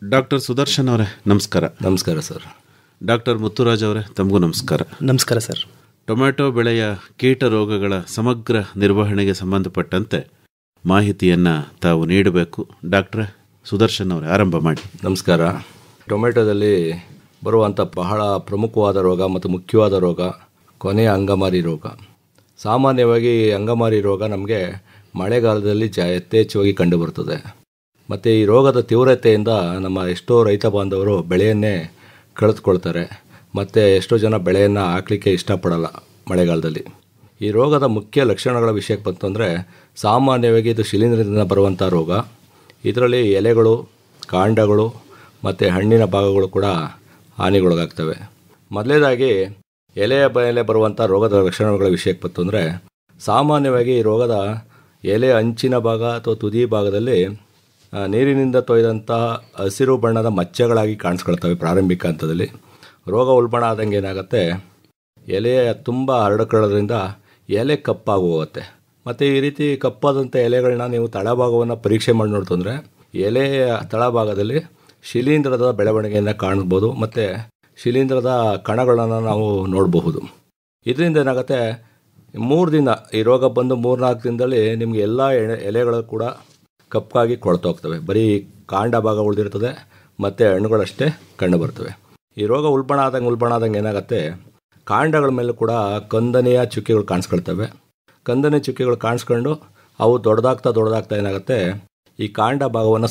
Doctor Sudarshan ಅವರೇ ನಮಸ್ಕಾರ. ನಮಸ್ಕಾರ ಸರ್. ಡಾಕ್ಟರ್ ಮುತ್ತುರಾಜ್ ಅವರೇ ತಮಗೂ ನಮಸ್ಕಾರ. ನಮಸ್ಕಾರ ಸರ್. ಟೊಮ್ಯಾಟೊ ಬೆಳೆಯ ಕೀಟ ರೋಗಗಳ ಸಮಗ್ರ ನಿರ್ವಹಣೆಗೆ ಸಂಬಂಧಪಟ್ಟಂತೆ ಮಾಹಿತಿಯನ್ನು ತಾವು ನೀಡಬೇಕು. ಡಾಕ್ಟ್ರೆ ಸುದರ್ಶನ್ ಅವರೇ ಆರಂಭ ಮಾಡಿ. ನಮಸ್ಕಾರ. ಟೊಮೆಟೊದಲ್ಲಿ ಬರುವಂಥ ಬಹಳ ಪ್ರಮುಖವಾದ ರೋಗ ಮತ್ತು ಮುಖ್ಯವಾದ ರೋಗ ಕೊನೆಯ ಅಂಗಮಾರಿ ರೋಗ. ಸಾಮಾನ್ಯವಾಗಿ ಅಂಗಮಾರಿ ರೋಗ ನಮಗೆ ಮಳೆಗಾಲದಲ್ಲಿ ಯಥೇಚ್ಛವಾಗಿ ಕಂಡುಬರುತ್ತದೆ. ಮತ್ತು ಈ ರೋಗದ ತೀವ್ರತೆಯಿಂದ ನಮ್ಮ ಎಷ್ಟೋ ರೈತ ಬಾಂಧವರು ಬೆಳೆಯನ್ನೇ ಕಳೆದುಕೊಳ್ತಾರೆ. ಮತ್ತು ಎಷ್ಟೋ ಜನ ಬೆಳೆಯನ್ನು ಹಾಕಲಿಕ್ಕೆ ಇಷ್ಟಪಡಲ್ಲ ಮಳೆಗಾಲದಲ್ಲಿ. ಈ ರೋಗದ ಮುಖ್ಯ ಲಕ್ಷಣಗಳ ವಿಷಯಕ್ಕೆ ಬಂತಂದರೆ ಸಾಮಾನ್ಯವಾಗಿ ಇದು ಶಿಲೀಂಧ್ರದಿಂದ ಬರುವಂಥ ರೋಗ. ಇದರಲ್ಲಿ ಎಲೆಗಳು, ಕಾಂಡಗಳು ಮತ್ತು ಹಣ್ಣಿನ ಭಾಗಗಳು ಕೂಡ ಹಾನಿಗೊಳಗಾಗ್ತವೆ. ಮೊದಲನೇದಾಗಿ ಎಲೆಯ ಮೇಲೆ ಬರುವಂಥ ರೋಗದ ಲಕ್ಷಣಗಳ ವಿಷಯಕ್ಕೆ ಬಂತಂದರೆ ಸಾಮಾನ್ಯವಾಗಿ ಈ ರೋಗದ ಎಲೆ ಅಂಚಿನ ಭಾಗ ಅಥವಾ ತುದಿ ಭಾಗದಲ್ಲಿ ನೀರಿನಿಂದ ತೊಯ್ದಂಥ ಹಸಿರು ಬಣ್ಣದ ಮಚ್ಚೆಗಳಾಗಿ ಕಾಣಿಸ್ಕೊಳ್ತವೆ. ಪ್ರಾರಂಭಿಕ ಹಂತದಲ್ಲಿ ರೋಗ ಉಲ್ಬಣ ಆದಂಗೆ ಏನಾಗುತ್ತೆ, ಎಲೆ ತುಂಬ ಹರಡ್ಕೊಳ್ಳೋದ್ರಿಂದ ಎಲೆ ಕಪ್ಪಾಗಿ ಹೋಗುತ್ತೆ. ಮತ್ತು ಈ ರೀತಿ ಕಪ್ಪಾದಂಥ ಎಲೆಗಳನ್ನ ನೀವು ತಳಭಾಗವನ್ನು ಪರೀಕ್ಷೆ ಮಾಡಿ ನೋಡ್ತಂದರೆ ಎಲೆಯ ತಳಭಾಗದಲ್ಲಿ ಶಿಲೀಂಧ್ರದ ಬೆಳವಣಿಗೆಯನ್ನು ಕಾಣ್ಬೋದು ಮತ್ತು ಶಿಲೀಂಧ್ರದ ಕಣಗಳನ್ನು ನಾವು ನೋಡಬಹುದು. ಇದರಿಂದ ಏನಾಗುತ್ತೆ, 3 ದಿನ ಈ ರೋಗ ಬಂದು 3-4 ದಿನದಲ್ಲಿ ನಿಮಗೆ ಎಲ್ಲ ಎಲೆಗಳು ಕೂಡ ಕಪ್ಪಾಗಿ ಕೊಳ್ತೋಗ್ತವೆ. ಬರೀ ಕಾಂಡ ಭಾಗ ಉಳಿದಿರ್ತದೆ ಮತ್ತು ಹಣ್ಣುಗಳಷ್ಟೇ ಕಂಡು ಬರ್ತವೆ. ಈ ರೋಗ ಉಲ್ಬಣ ಆದಂಗೆ ಏನಾಗುತ್ತೆ, ಕಾಂಡಗಳ ಮೇಲೆ ಕೂಡ ಕಂದನೆಯ ಚುಕ್ಕೆಗಳು ಕಾಣಿಸ್ಕೊಳ್ತವೆ. ಕಂದನೆ ಚುಕ್ಕೆಗಳು ಕಾಣಿಸ್ಕೊಂಡು ಅವು ದೊಡ್ಡದಾಗ್ತಾ ಏನಾಗುತ್ತೆ, ಈ ಕಾಂಡ ಭಾಗವನ್ನು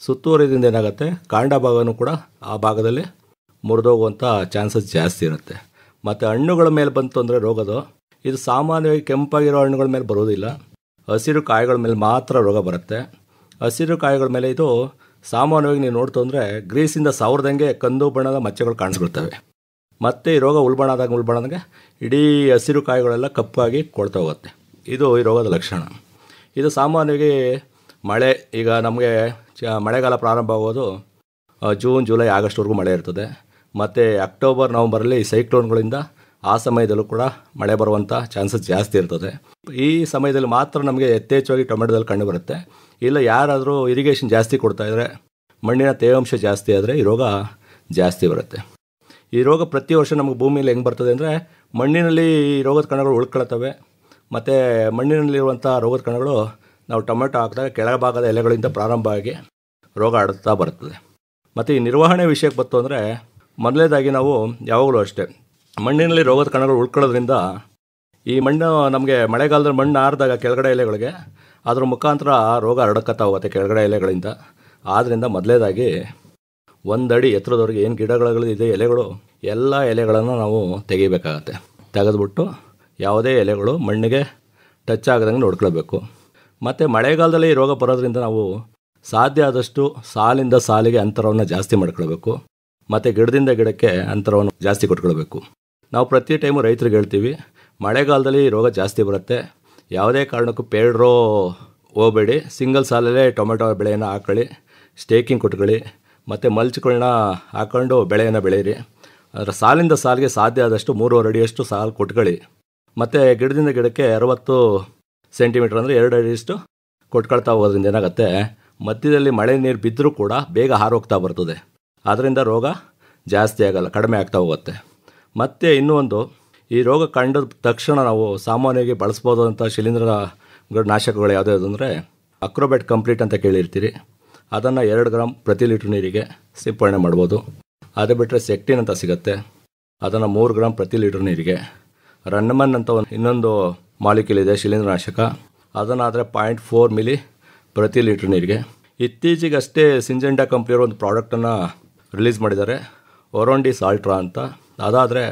ಸುತ್ತುವರಿದಿಂದ ಏನಾಗುತ್ತೆ, ಕಾಂಡ ಭಾಗನೂ ಕೂಡ ಆ ಭಾಗದಲ್ಲಿ ಮುರಿದೋಗುವಂಥ ಚಾನ್ಸಸ್ ಜಾಸ್ತಿ ಇರುತ್ತೆ. ಮತ್ತು ಹಣ್ಣುಗಳ ಮೇಲೆ ಬಂತು ಅಂದರೆ ರೋಗದು ಇದು ಸಾಮಾನ್ಯವಾಗಿ ಕೆಂಪಾಗಿರೋ ಹಣ್ಣುಗಳ ಮೇಲೆ ಬರೋದಿಲ್ಲ, ಹಸಿರು ಕಾಯಿಗಳ ಮೇಲೆ ಮಾತ್ರ ರೋಗ ಬರುತ್ತೆ. ಹಸಿರು ಕಾಯಿಗಳ ಮೇಲೆ ಇದು ಸಾಮಾನ್ಯವಾಗಿ ನೀವು ನೋಡ್ತು ಅಂದರೆ ಗ್ರೀಸಿಂದ ಸವರ್ದಂಗೆ ಕಂದು ಬಣ್ಣದ ಮಚ್ಚೆಗಳು ಕಾಣಿಸ್ಕೊಳ್ತವೆ. ಮತ್ತು ಈ ರೋಗ ಉಲ್ಬಣಾದಂಗೆ ಇಡೀ ಹಸಿರು ಕಾಯಿಗಳೆಲ್ಲ ಕಪ್ಪಾಗಿ ಕೊಳ್ತಾ ಹೋಗುತ್ತೆ. ಇದು ಈ ರೋಗದ ಲಕ್ಷಣ. ಇದು ಸಾಮಾನ್ಯವಾಗಿ ಮಳೆ, ಈಗ ನಮಗೆ ಮಳೆಗಾಲ ಪ್ರಾರಂಭ ಆಗೋದು ಜೂನ್, ಜುಲೈ, ಆಗಸ್ಟ್ವರೆಗೂ ಮಳೆ ಇರ್ತದೆ. ಮತ್ತು ಅಕ್ಟೋಬರ್, ನವಂಬರಲ್ಲಿ ಸೈಕ್ಲೋನ್ಗಳಿಂದ ಆ ಸಮಯದಲ್ಲೂ ಕೂಡ ಮಳೆ ಬರುವಂಥ ಚಾನ್ಸಸ್ ಜಾಸ್ತಿ ಇರ್ತದೆ. ಈ ಸಮಯದಲ್ಲಿ ಮಾತ್ರ ನಮಗೆ ಯಥೇಚ್ಛವಾಗಿ ಟೊಮೆಟೊದಲ್ಲಿ ಕಂಡು ಬರುತ್ತೆ. ಇಲ್ಲ ಯಾರಾದರೂ ಇರಿಗೇಷನ್ ಜಾಸ್ತಿ ಕೊಡ್ತಾಯಿದ್ರೆ, ಮಣ್ಣಿನ ತೇವಾಂಶ ಜಾಸ್ತಿ ಆದರೆ ಈ ರೋಗ ಜಾಸ್ತಿ ಬರುತ್ತೆ. ಈ ರೋಗ ಪ್ರತಿ ವರ್ಷ ನಮಗೆ ಭೂಮಿಯಲ್ಲಿ ಹೆಂಗೆ ಬರ್ತದೆ ಅಂದರೆ, ಮಣ್ಣಿನಲ್ಲಿ ಈ ರೋಗದ ಕಣಗಳು ಉಳ್ಕೊಳ್ತವೆ. ಮತ್ತು ಮಣ್ಣಿನಲ್ಲಿರುವಂಥ ರೋಗದ ಕಣಗಳು ನಾವು ಟೊಮೆಟೊ ಹಾಕಿದಾಗ ಕೆಳಭಾಗದ ಎಲೆಗಳಿಂದ ಪ್ರಾರಂಭ ಆಗಿ ರೋಗ ಹರಡ್ತಾ ಬರ್ತದೆ. ಮತ್ತು ಈ ನಿರ್ವಹಣೆ ವಿಷಯಕ್ಕೆ ಬಂತು ಅಂದರೆ ಮೊದಲನೇದಾಗಿ ನಾವು ಯಾವಾಗಲೂ ಅಷ್ಟೇ, ಮಣ್ಣಿನಲ್ಲಿ ರೋಗದ ಕಣಗಳು ಉಳ್ಕೊಳ್ಳೋದ್ರಿಂದ ಈ ಮಣ್ಣು ನಮಗೆ ಮಳೆಗಾಲದಲ್ಲಿ ಮಣ್ಣು ಆರಿದಾಗ ಕೆಳಗಡೆ ಎಲೆಗಳಿಗೆ ಅದ್ರ ಮುಖಾಂತರ ರೋಗ ಹರಡಕತ್ತಾ ಹೋಗುತ್ತೆ ಕೆಳಗಡೆ ಎಲೆಗಳಿಂದ. ಆದ್ದರಿಂದ ಮೊದಲನೇದಾಗಿ 1 ಅಡಿ ಎತ್ತರದವರೆಗೆ ಏನು ಗಿಡಗಳಿದೆ ಎಲೆಗಳು, ಎಲ್ಲ ಎಲೆಗಳನ್ನು ನಾವು ತೆಗಿಬೇಕಾಗತ್ತೆ. ತೆಗೆದುಬಿಟ್ಟು ಯಾವುದೇ ಎಲೆಗಳು ಮಣ್ಣಿಗೆ ಟಚ್ ಆಗದಂಗೆ ನೋಡ್ಕೊಳ್ಬೇಕು. ಮತ್ತು ಮಳೆಗಾಲದಲ್ಲಿ ಈ ರೋಗ ಬರೋದ್ರಿಂದ ನಾವು ಸಾಧ್ಯ ಆದಷ್ಟು ಸಾಲಿಂದ ಸಾಲಿಗೆ ಅಂತರವನ್ನು ಜಾಸ್ತಿ ಮಾಡ್ಕೊಳ್ಬೇಕು. ಮತ್ತು ಗಿಡದಿಂದ ಗಿಡಕ್ಕೆ ಅಂತರವನ್ನು ಜಾಸ್ತಿ ಕೊಟ್ಕೊಳ್ಬೇಕು. ನಾವು ಪ್ರತಿ ಟೈಮು ರೈತರಿಗೆ ಹೇಳ್ತೀವಿ, ಮಳೆಗಾಲದಲ್ಲಿ ರೋಗ ಜಾಸ್ತಿ ಬರುತ್ತೆ, ಯಾವುದೇ ಕಾರಣಕ್ಕೂ ಪೇಡ್ರೋ ಹೋಗಬೇಡಿ, ಸಿಂಗಲ್ ಸಾಲಲ್ಲೇ ಟೊಮೆಟೊ ಬೆಳೆಯನ್ನು ಹಾಕೊಳ್ಳಿ, ಸ್ಟೇಕಿಂಗ್ ಕೊಟ್ಕೊಳ್ಳಿ, ಮತ್ತು ಮಲ್ಚ್ಗಳನ್ನ ಹಾಕ್ಕೊಂಡು ಬೆಳೆಯನ್ನು ಬೆಳೀರಿ. ಅದರ ಸಾಲಿಂದ ಸಾಲಿಗೆ ಸಾಧ್ಯ ಆದಷ್ಟು 3.5 ಅಡಿಯಷ್ಟು ಸಾಲು ಕೊಟ್ಕೊಳ್ಳಿ. ಮತ್ತು ಗಿಡದಿಂದ ಗಿಡಕ್ಕೆ 60 ಸೆಂಟಿಮೀಟ್ರ್ ಅಂದರೆ 2 ಅಡಿಯಷ್ಟು ಕೊಟ್ಕೊಳ್ತಾ ಹೋಗೋದ್ರಿಂದ ಏನಾಗುತ್ತೆ, ಮಧ್ಯದಲ್ಲಿ ಮಳೆ ನೀರು ಬಿದ್ದರೂ ಕೂಡ ಬೇಗ ಹಾರೋಗ್ತಾ ಬರ್ತದೆ. ಆದ್ದರಿಂದ ರೋಗ ಜಾಸ್ತಿ ಆಗಲ್ಲ, ಕಡಿಮೆ ಆಗ್ತಾ ಹೋಗುತ್ತೆ. ಮತ್ತು ಇನ್ನೂ ಒಂದು, ಈ ರೋಗ ಕಂಡ ತಕ್ಷಣ ನಾವು ಸಾಮಾನ್ಯವಾಗಿ ಬಳಸ್ಬೋದಂಥ ಶಿಲೀಂಧ್ರ ನಾಶಕಗಳು ಯಾವುದ್ಯಾವುದು ಅಂದರೆ ಅಕ್ರೋಬ್ಯಾಟ್ ಕಂಪ್ಲೀಟ್ ಅಂತ ಕೇಳಿರ್ತೀರಿ. ಅದನ್ನು 2 ಗ್ರಾಮ್ ಪ್ರತಿ ಲೀಟ್ರ್ ನೀರಿಗೆ ಸಿಂಪಡಣೆ ಮಾಡ್ಬೋದು. ಅದು ಬಿಟ್ಟರೆ ಸೆಕ್ಟಿನ್ ಅಂತ ಸಿಗುತ್ತೆ, ಅದನ್ನು 3 ಗ್ರಾಮ್ ಪ್ರತಿ ಲೀಟ್ರ್ ನೀರಿಗೆ. ರನ್ನಮನ್ ಅಂತ ಇನ್ನೊಂದು ಮಾಲಿಕ್ಯೂಲ್ ಇದೆ ಶಿಲೀಂಧ್ರನಾಶಕ, ಅದನ್ನಾದರೆ 0.4 ಮಿಲಿ ಪ್ರತಿ ಲೀಟ್ರ್ ನೀರಿಗೆ. ಇತ್ತೀಚೆಗಷ್ಟೇ ಸಿಂಜೆಂಡಾ ಕಂಪ್ನಿಯವರು ಒಂದು ಪ್ರಾಡಕ್ಟನ್ನು ರಿಲೀಸ್ ಮಾಡಿದ್ದಾರೆ, ಒರೋಂಡಿ ಸಾಲ್ಟ್ರಾ ಅಂತ. ಅದಾದರೆ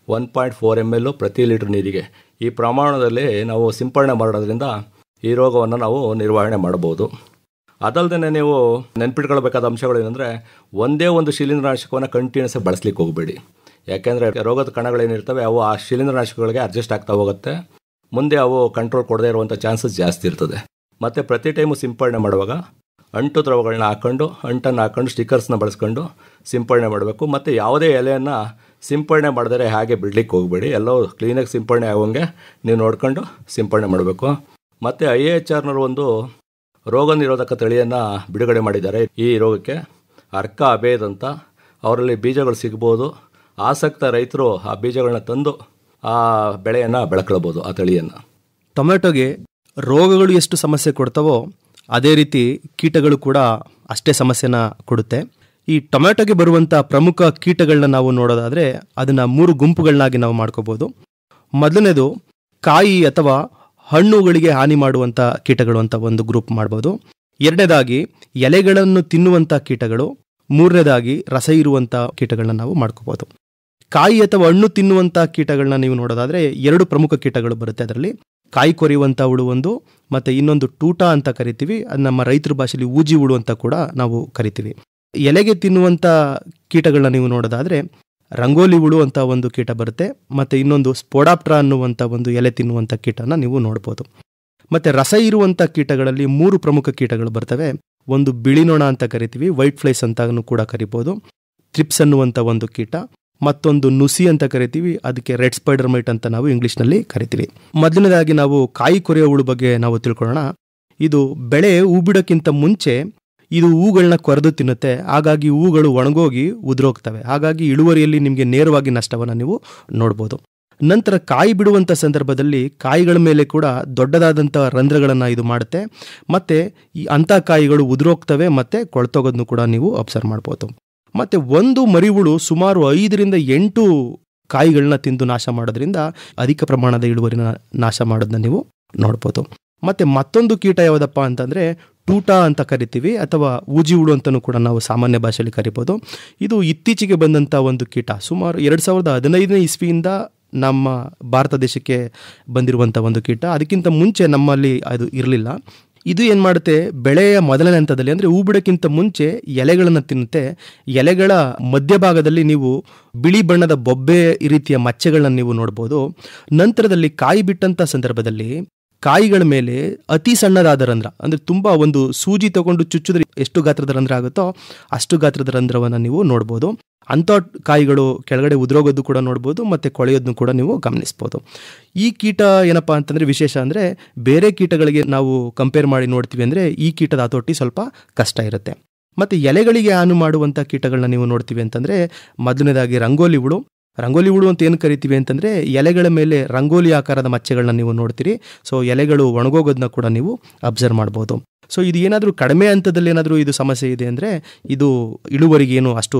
1.4 ml ಪ್ರತಿ ಲೀಟ್ರ್ ನೀರಿಗೆ. ಈ ಪ್ರಮಾಣದಲ್ಲಿ ನಾವು ಸಿಂಪಡಣೆ ಮಾಡೋದ್ರಿಂದ ಈ ರೋಗವನ್ನು ನಾವು ನಿರ್ವಹಣೆ ಮಾಡ್ಬೋದು. ಅದಲ್ಲದೆ ನೀವು ನೆನ್ಪಿಟ್ಕೊಳ್ಬೇಕಾದ ಅಂಶಗಳು ಏನಂದರೆ, ಒಂದೇ ಒಂದು ಶಿಲೀಂಧ್ರನಾಶಕವನ್ನು ಕಂಟಿನ್ಯೂಸ್ ಆಗಿ ಬಳಸಲಿಕ್ಕೆ ಹೋಗಬೇಡಿ. ಯಾಕೆಂದರೆ ರೋಗದ ಕಣಗಳೇನಿರ್ತವೆ ಅವು ಆ ಶಿಲೀಂಧ್ರನಾಶಕಗಳಿಗೆ ಅಡ್ಜಸ್ಟ್ ಆಗ್ತಾ ಹೋಗುತ್ತೆ. ಮುಂದೆ ಅವು ಕಂಟ್ರೋಲ್ ಕೊಡದೇ ಇರುವಂಥ ಚಾನ್ಸಸ್ ಜಾಸ್ತಿ ಇರ್ತದೆ. ಮತ್ತು ಪ್ರತಿ ಟೈಮು ಸಿಂಪಡಣೆ ಮಾಡುವಾಗ ಅಂಟು ದ್ರವಗಳನ್ನ ಅಂಟನ್ನು ಹಾಕ್ಕೊಂಡು ಸ್ಟಿಕ್ಕರ್ಸ್ನ ಬಳಸ್ಕೊಂಡು ಸಿಂಪಡಣೆ ಮಾಡಬೇಕು. ಮತ್ತು ಯಾವುದೇ ಎಲೆಯನ್ನು ಸಿಂಪಡಣೆ ಮಾಡಿದರೆ ಹಾಗೆ ಬಿಡಲಿಕ್ಕೆ ಹೋಗಬೇಡಿ, ಎಲ್ಲವೂ ಕ್ಲೀನಾಗಿ ಸಿಂಪಡಣೆ ಆಗೋಂಗೆ ನೀವು ನೋಡ್ಕೊಂಡು ಸಿಂಪಡಣೆ ಮಾಡಬೇಕು. ಮತ್ತು IAHRನವರು ಒಂದು ರೋಗ ನಿರೋಧಕ ತಳಿಯನ್ನು ಬಿಡುಗಡೆ ಮಾಡಿದ್ದಾರೆ. ಈ ರೋಗಕ್ಕೆ ಅರ್ಕ ಅಬೇದ್ ಅಂತ. ಅವರಲ್ಲಿ ಬೀಜಗಳು ಸಿಗ್ಬೋದು. ಆಸಕ್ತ ರೈತರು ಆ ಬೀಜಗಳನ್ನ ತಂದು ಆ ಬೆಳೆಯನ್ನು ಬೆಳ್ಕೊಳ್ಬೋದು, ಆ ತಳಿಯನ್ನು. ಟೊಮೆಟೊಗೆ ರೋಗಗಳು ಎಷ್ಟು ಸಮಸ್ಯೆ ಕೊಡ್ತಾವೋ ಅದೇ ರೀತಿ ಕೀಟಗಳು ಕೂಡ ಅಷ್ಟೇ ಸಮಸ್ಯೆನ ಕೊಡುತ್ತೆ. ಈ ಟೊಮೆಟೊಗೆ ಬರುವಂಥ ಪ್ರಮುಖ ಕೀಟಗಳನ್ನ ನಾವು ನೋಡೋದಾದರೆ ಅದನ್ನು 3 ಗುಂಪುಗಳನ್ನಾಗಿ ನಾವು ಮಾಡ್ಕೋಬೋದು. ಮೊದಲನೇದು ಕಾಯಿ ಅಥವಾ ಹಣ್ಣುಗಳಿಗೆ ಹಾನಿ ಮಾಡುವಂಥ ಕೀಟಗಳು ಅಂತ ಒಂದು ಗ್ರೂಪ್ ಮಾಡ್ಬೋದು. ಎರಡನೇದಾಗಿ ಎಲೆಗಳನ್ನು ತಿನ್ನುವಂಥ ಕೀಟಗಳು. ಮೂರನೇದಾಗಿ ರಸ ಇರುವಂಥ ಕೀಟಗಳನ್ನ ನಾವು ಮಾಡ್ಕೋಬೋದು. ಕಾಯಿ ಅಥವಾ ಹಣ್ಣು ತಿನ್ನುವಂಥ ಕೀಟಗಳನ್ನ ನೀವು ನೋಡೋದಾದರೆ 2 ಪ್ರಮುಖ ಕೀಟಗಳು ಬರುತ್ತೆ. ಅದರಲ್ಲಿ ಕಾಯಿ ಕೊರೆಯುವಂಥ ಹುಳು ಒಂದು, ಮತ್ತು ಇನ್ನೊಂದು ಟೂಟ ಅಂತ ಕರಿತೀವಿ. ಅದು ನಮ್ಮ ರೈತರ ಭಾಷೆಯಲ್ಲಿ ಊಜಿ ಹುಳು ಅಂತ ಕೂಡ ನಾವು ಕರಿತೀವಿ. ಎಲೆಗೆ ತಿನ್ನುವಂಥ ಕೀಟಗಳನ್ನ ನೀವು ನೋಡೋದಾದರೆ ರಂಗೋಲಿ ಹುಳು ಅಂತ ಒಂದು ಕೀಟ ಬರುತ್ತೆ, ಮತ್ತು ಇನ್ನೊಂದು ಸ್ಪೋಡಾಪ್ಟ್ರಾ ಅನ್ನುವಂಥ ಒಂದು ಎಲೆ ತಿನ್ನುವಂಥ ಕೀಟನ ನೀವು ನೋಡ್ಬೋದು. ಮತ್ತು ರಸ ಇರುವಂಥ ಕೀಟಗಳಲ್ಲಿ 3 ಪ್ರಮುಖ ಕೀಟಗಳು ಬರ್ತವೆ. ಒಂದು ಬಿಳಿ ನೊಣ ಅಂತ ಕರಿತೀವಿ, ವೈಟ್ ಫ್ಲೈಸ್ ಅಂತಾನು ಕೂಡ ಕರಿಬೋದು. ಥ್ರಿಪ್ಸ್ ಅನ್ನುವಂಥ ಒಂದು ಕೀಟ. ಮತ್ತೊಂದು ನುಸಿ ಅಂತ ಕರಿತೀವಿ, ಅದಕ್ಕೆ ರೆಡ್ ಸ್ಪೈಡರ್ ಮೈಟ್ ಅಂತ ನಾವು ಇಂಗ್ಲೀಷ್ನಲ್ಲಿ ಕರಿತೀವಿ. ಮೊದಲನೇದಾಗಿ ನಾವು ಕಾಯಿ ಕೊರೆಯೋ ಹುಳು ಬಗ್ಗೆ ನಾವು ತಿಳ್ಕೊಳ್ಳೋಣ. ಇದು ಬೆಳೆ ಹೂ ಬಿಡೋಕ್ಕಿಂತ ಮುಂಚೆ ಇದು ಹೂಗಳನ್ನ ಕೊರೆದು ತಿನ್ನುತ್ತೆ. ಹಾಗಾಗಿ ಹೂಗಳು ಒಣಗೋಗಿ ಉದುರೋಗ್ತವೆ. ಹಾಗಾಗಿ ಇಳುವರಿಯಲ್ಲಿ ನಿಮಗೆ ನೇರವಾಗಿ ನಷ್ಟವನ್ನು ನೀವು ನೋಡ್ಬೋದು. ನಂತರ ಕಾಯಿ ಬಿಡುವಂಥ ಸಂದರ್ಭದಲ್ಲಿ ಕಾಯಿಗಳ ಮೇಲೆ ಕೂಡ ದೊಡ್ಡದಾದಂಥ ರಂಧ್ರಗಳನ್ನು ಇದು ಮಾಡುತ್ತೆ. ಮತ್ತು ಈ ಅಂಥ ಕಾಯಿಗಳು ಉದುರೋಗ್ತವೆ ಮತ್ತು ಕೊಳ್ತೋಗೋದನ್ನು ಕೂಡ ನೀವು ಅಬ್ಸರ್ವ್ ಮಾಡ್ಬೋದು. ಮತ್ತು ಒಂದು ಮರಿಹುಳು ಸುಮಾರು 5ರಿಂದ 8 ಕಾಯಿಗಳನ್ನ ತಿಂದು ನಾಶ ಮಾಡೋದ್ರಿಂದ ಅಧಿಕ ಪ್ರಮಾಣದ ಇಳುವರಿನ ನಾಶ ಮಾಡೋದನ್ನ ನೀವು ನೋಡ್ಬೋದು. ಮತ್ತು ಮತ್ತೊಂದು ಕೀಟ ಯಾವುದಪ್ಪ ಅಂತಂದರೆ ಟೂಟ ಅಂತ ಕರಿತೀವಿ, ಅಥವಾ ಊಜಿ ಹುಳು ಅಂತಲೂ ಕೂಡ ನಾವು ಸಾಮಾನ್ಯ ಭಾಷೆಯಲ್ಲಿ ಕರಿಬೋದು. ಇದು ಇತ್ತೀಚೆಗೆ ಬಂದಂಥ ಒಂದು ಕೀಟ. ಸುಮಾರು 2015ನೇ ಇಸ್ವಿಯಿಂದ ನಮ್ಮ ಭಾರತ ದೇಶಕ್ಕೆ ಬಂದಿರುವಂಥ ಒಂದು ಕೀಟ. ಅದಕ್ಕಿಂತ ಮುಂಚೆ ನಮ್ಮಲ್ಲಿ ಅದು ಇರಲಿಲ್ಲ. ಇದು ಏನು ಮಾಡುತ್ತೆ, ಬೆಳೆಯ ಮೊದಲನೇ ಹಂತದಲ್ಲಿ ಅಂದರೆ ಹೂ ಬಿಡೋಕ್ಕಿಂತ ಮುಂಚೆ ಎಲೆಗಳನ್ನು ತಿನ್ನುತ್ತೆ. ಎಲೆಗಳ ಮಧ್ಯಭಾಗದಲ್ಲಿ ನೀವು ಬಿಳಿ ಬಣ್ಣದ ಬೊಬ್ಬೆ ರೀತಿಯ ಮಚ್ಚೆಗಳನ್ನ ನೀವು ನೋಡ್ಬೋದು. ನಂತರದಲ್ಲಿ ಕಾಯಿ ಬಿಟ್ಟಂಥ ಸಂದರ್ಭದಲ್ಲಿ ಕಾಯಿಗಳ ಮೇಲೆ ಅತಿ ಸಣ್ಣದಾದ ರಂಧ್ರ, ಅಂದರೆ ತುಂಬ ಒಂದು ಸೂಜಿ ತಗೊಂಡು ಚುಚ್ಚಿದ್ರೆ ಎಷ್ಟು ಗಾತ್ರದ ರಂಧ್ರ ಆಗುತ್ತೋ ಅಷ್ಟು ಗಾತ್ರದ ರಂಧ್ರವನ್ನು ನೀವು ನೋಡ್ಬೋದು. ಅಂಥ ಕಾಯಿಗಳು ಕೆಳಗಡೆ ಉದುರೋಗೋದು ಕೂಡ ನೋಡ್ಬೋದು, ಮತ್ತು ಕೊಳೆಯೋದನ್ನು ಕೂಡ ನೀವು ಗಮನಿಸ್ಬೋದು. ಈ ಕೀಟ ಏನಪ್ಪ ಅಂತಂದರೆ ವಿಶೇಷ ಅಂದರೆ ಬೇರೆ ಕೀಟಗಳಿಗೆ ನಾವು ಕಂಪೇರ್ ಮಾಡಿ ನೋಡ್ತೀವಿ ಅಂದರೆ ಈ ಕೀಟದ ಹತೋಟಿ ಸ್ವಲ್ಪ ಕಷ್ಟ ಇರುತ್ತೆ. ಮತ್ತು ಎಲೆಗಳಿಗೆ ಹಾನಿ ಮಾಡುವಂಥ ಕೀಟಗಳನ್ನ ನೀವು ನೋಡ್ತೀವಿ ಅಂತಂದರೆ ಮೊದಲನೇದಾಗಿ ರಂಗೋಲಿ ಹುಳು. ರಂಗೋಲಿ ಹುಳು ಅಂತ ಏನು ಕರಿತೀವಿ ಅಂತಂದರೆ ಎಲೆಗಳ ಮೇಲೆ ರಂಗೋಲಿ ಆಕಾರದ ಮಚ್ಚೆಗಳನ್ನ ನೀವು ನೋಡ್ತೀರಿ. ಸೊ ಎಲೆಗಳು ಒಣಗೋಗೋದನ್ನ ಕೂಡ ನೀವು ಅಬ್ಸರ್ವ್ ಮಾಡ್ಬೋದು. ಸೊ ಇದು ಏನಾದರೂ ಕಡಿಮೆ ಹಂತದಲ್ಲಿ ಏನಾದರೂ ಇದು ಸಮಸ್ಯೆ ಇದೆ ಅಂದರೆ ಇದು ಇಳುವರಿಗೆ ಏನು ಅಷ್ಟು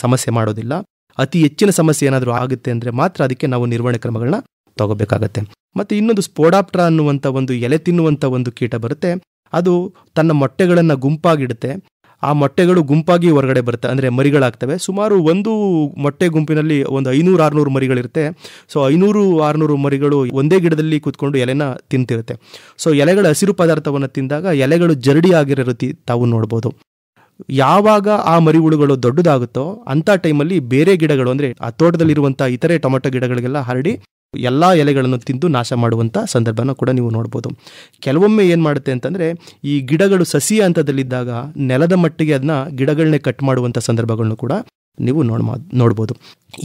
ಸಮಸ್ಯೆ ಮಾಡೋದಿಲ್ಲ. ಅತಿ ಹೆಚ್ಚಿನ ಸಮಸ್ಯೆ ಏನಾದರೂ ಆಗುತ್ತೆ ಅಂದರೆ ಮಾತ್ರ ಅದಕ್ಕೆ ನಾವು ನಿರ್ವಹಣೆ ಕ್ರಮಗಳನ್ನ ತಗೋಬೇಕಾಗತ್ತೆ. ಮತ್ತು ಇನ್ನೊಂದು ಸ್ಪೋಡಾಪ್ಟ್ರಾ ಅನ್ನುವಂಥ ಒಂದು ಎಲೆ ತಿನ್ನುವಂಥ ಒಂದು ಕೀಟ ಬರುತ್ತೆ. ಅದು ತನ್ನ ಮೊಟ್ಟೆಗಳನ್ನು ಗುಂಪಾಗಿಡುತ್ತೆ. ಆ ಮೊಟ್ಟೆಗಳು ಗುಂಪಾಗಿ ಹೊರಗಡೆ ಬರುತ್ತೆ, ಅಂದರೆ ಮರಿಗಳಾಗ್ತವೆ. ಸುಮಾರು ಒಂದು ಮೊಟ್ಟೆ ಗುಂಪಿನಲ್ಲಿ ಒಂದು 500-600 ಮರಿಗಳಿರುತ್ತೆ. ಸೊ 500-600 ಮರಿಗಳು ಒಂದೇ ಗಿಡದಲ್ಲಿ ಕೂತ್ಕೊಂಡು ಎಲೆನ ತಿಂತಿರುತ್ತೆ. ಸೊ ಎಲೆಗಳ ಹಸಿರು ಪದಾರ್ಥವನ್ನು ತಿಂದಾಗ ಎಲೆಗಳು ಜರಡಿ ಆಗಿರೋ ರೀತಿ ತಾವು ನೋಡ್ಬೋದು. ಯಾವಾಗ ಆ ಮರಿಹುಳುಗಳು ದೊಡ್ಡದಾಗುತ್ತೋ ಅಂಥ ಟೈಮಲ್ಲಿ ಬೇರೆ ಗಿಡಗಳು, ಅಂದರೆ ಆ ತೋಟದಲ್ಲಿರುವಂಥ ಇತರೆ ಟೊಮೆಟೊ ಗಿಡಗಳಿಗೆಲ್ಲ ಹರಡಿ ಎಲ್ಲ ಎಲೆಗಳನ್ನು ತಿಂದು ನಾಶ ಮಾಡುವಂಥ ಸಂದರ್ಭನ ಕೂಡ ನೀವು ನೋಡ್ಬೋದು. ಕೆಲವೊಮ್ಮೆ ಏನು ಮಾಡುತ್ತೆ ಅಂತಂದರೆ ಈ ಗಿಡಗಳು ಸಸಿ ಹಂತದಲ್ಲಿದ್ದಾಗ ನೆಲದ ಮಟ್ಟಿಗೆ ಅದನ್ನ ಗಿಡಗಳನ್ನೇ ಕಟ್ ಮಾಡುವಂಥ ಸಂದರ್ಭಗಳನ್ನು ಕೂಡ ನೀವು ನೋಡ್ಬೋದು.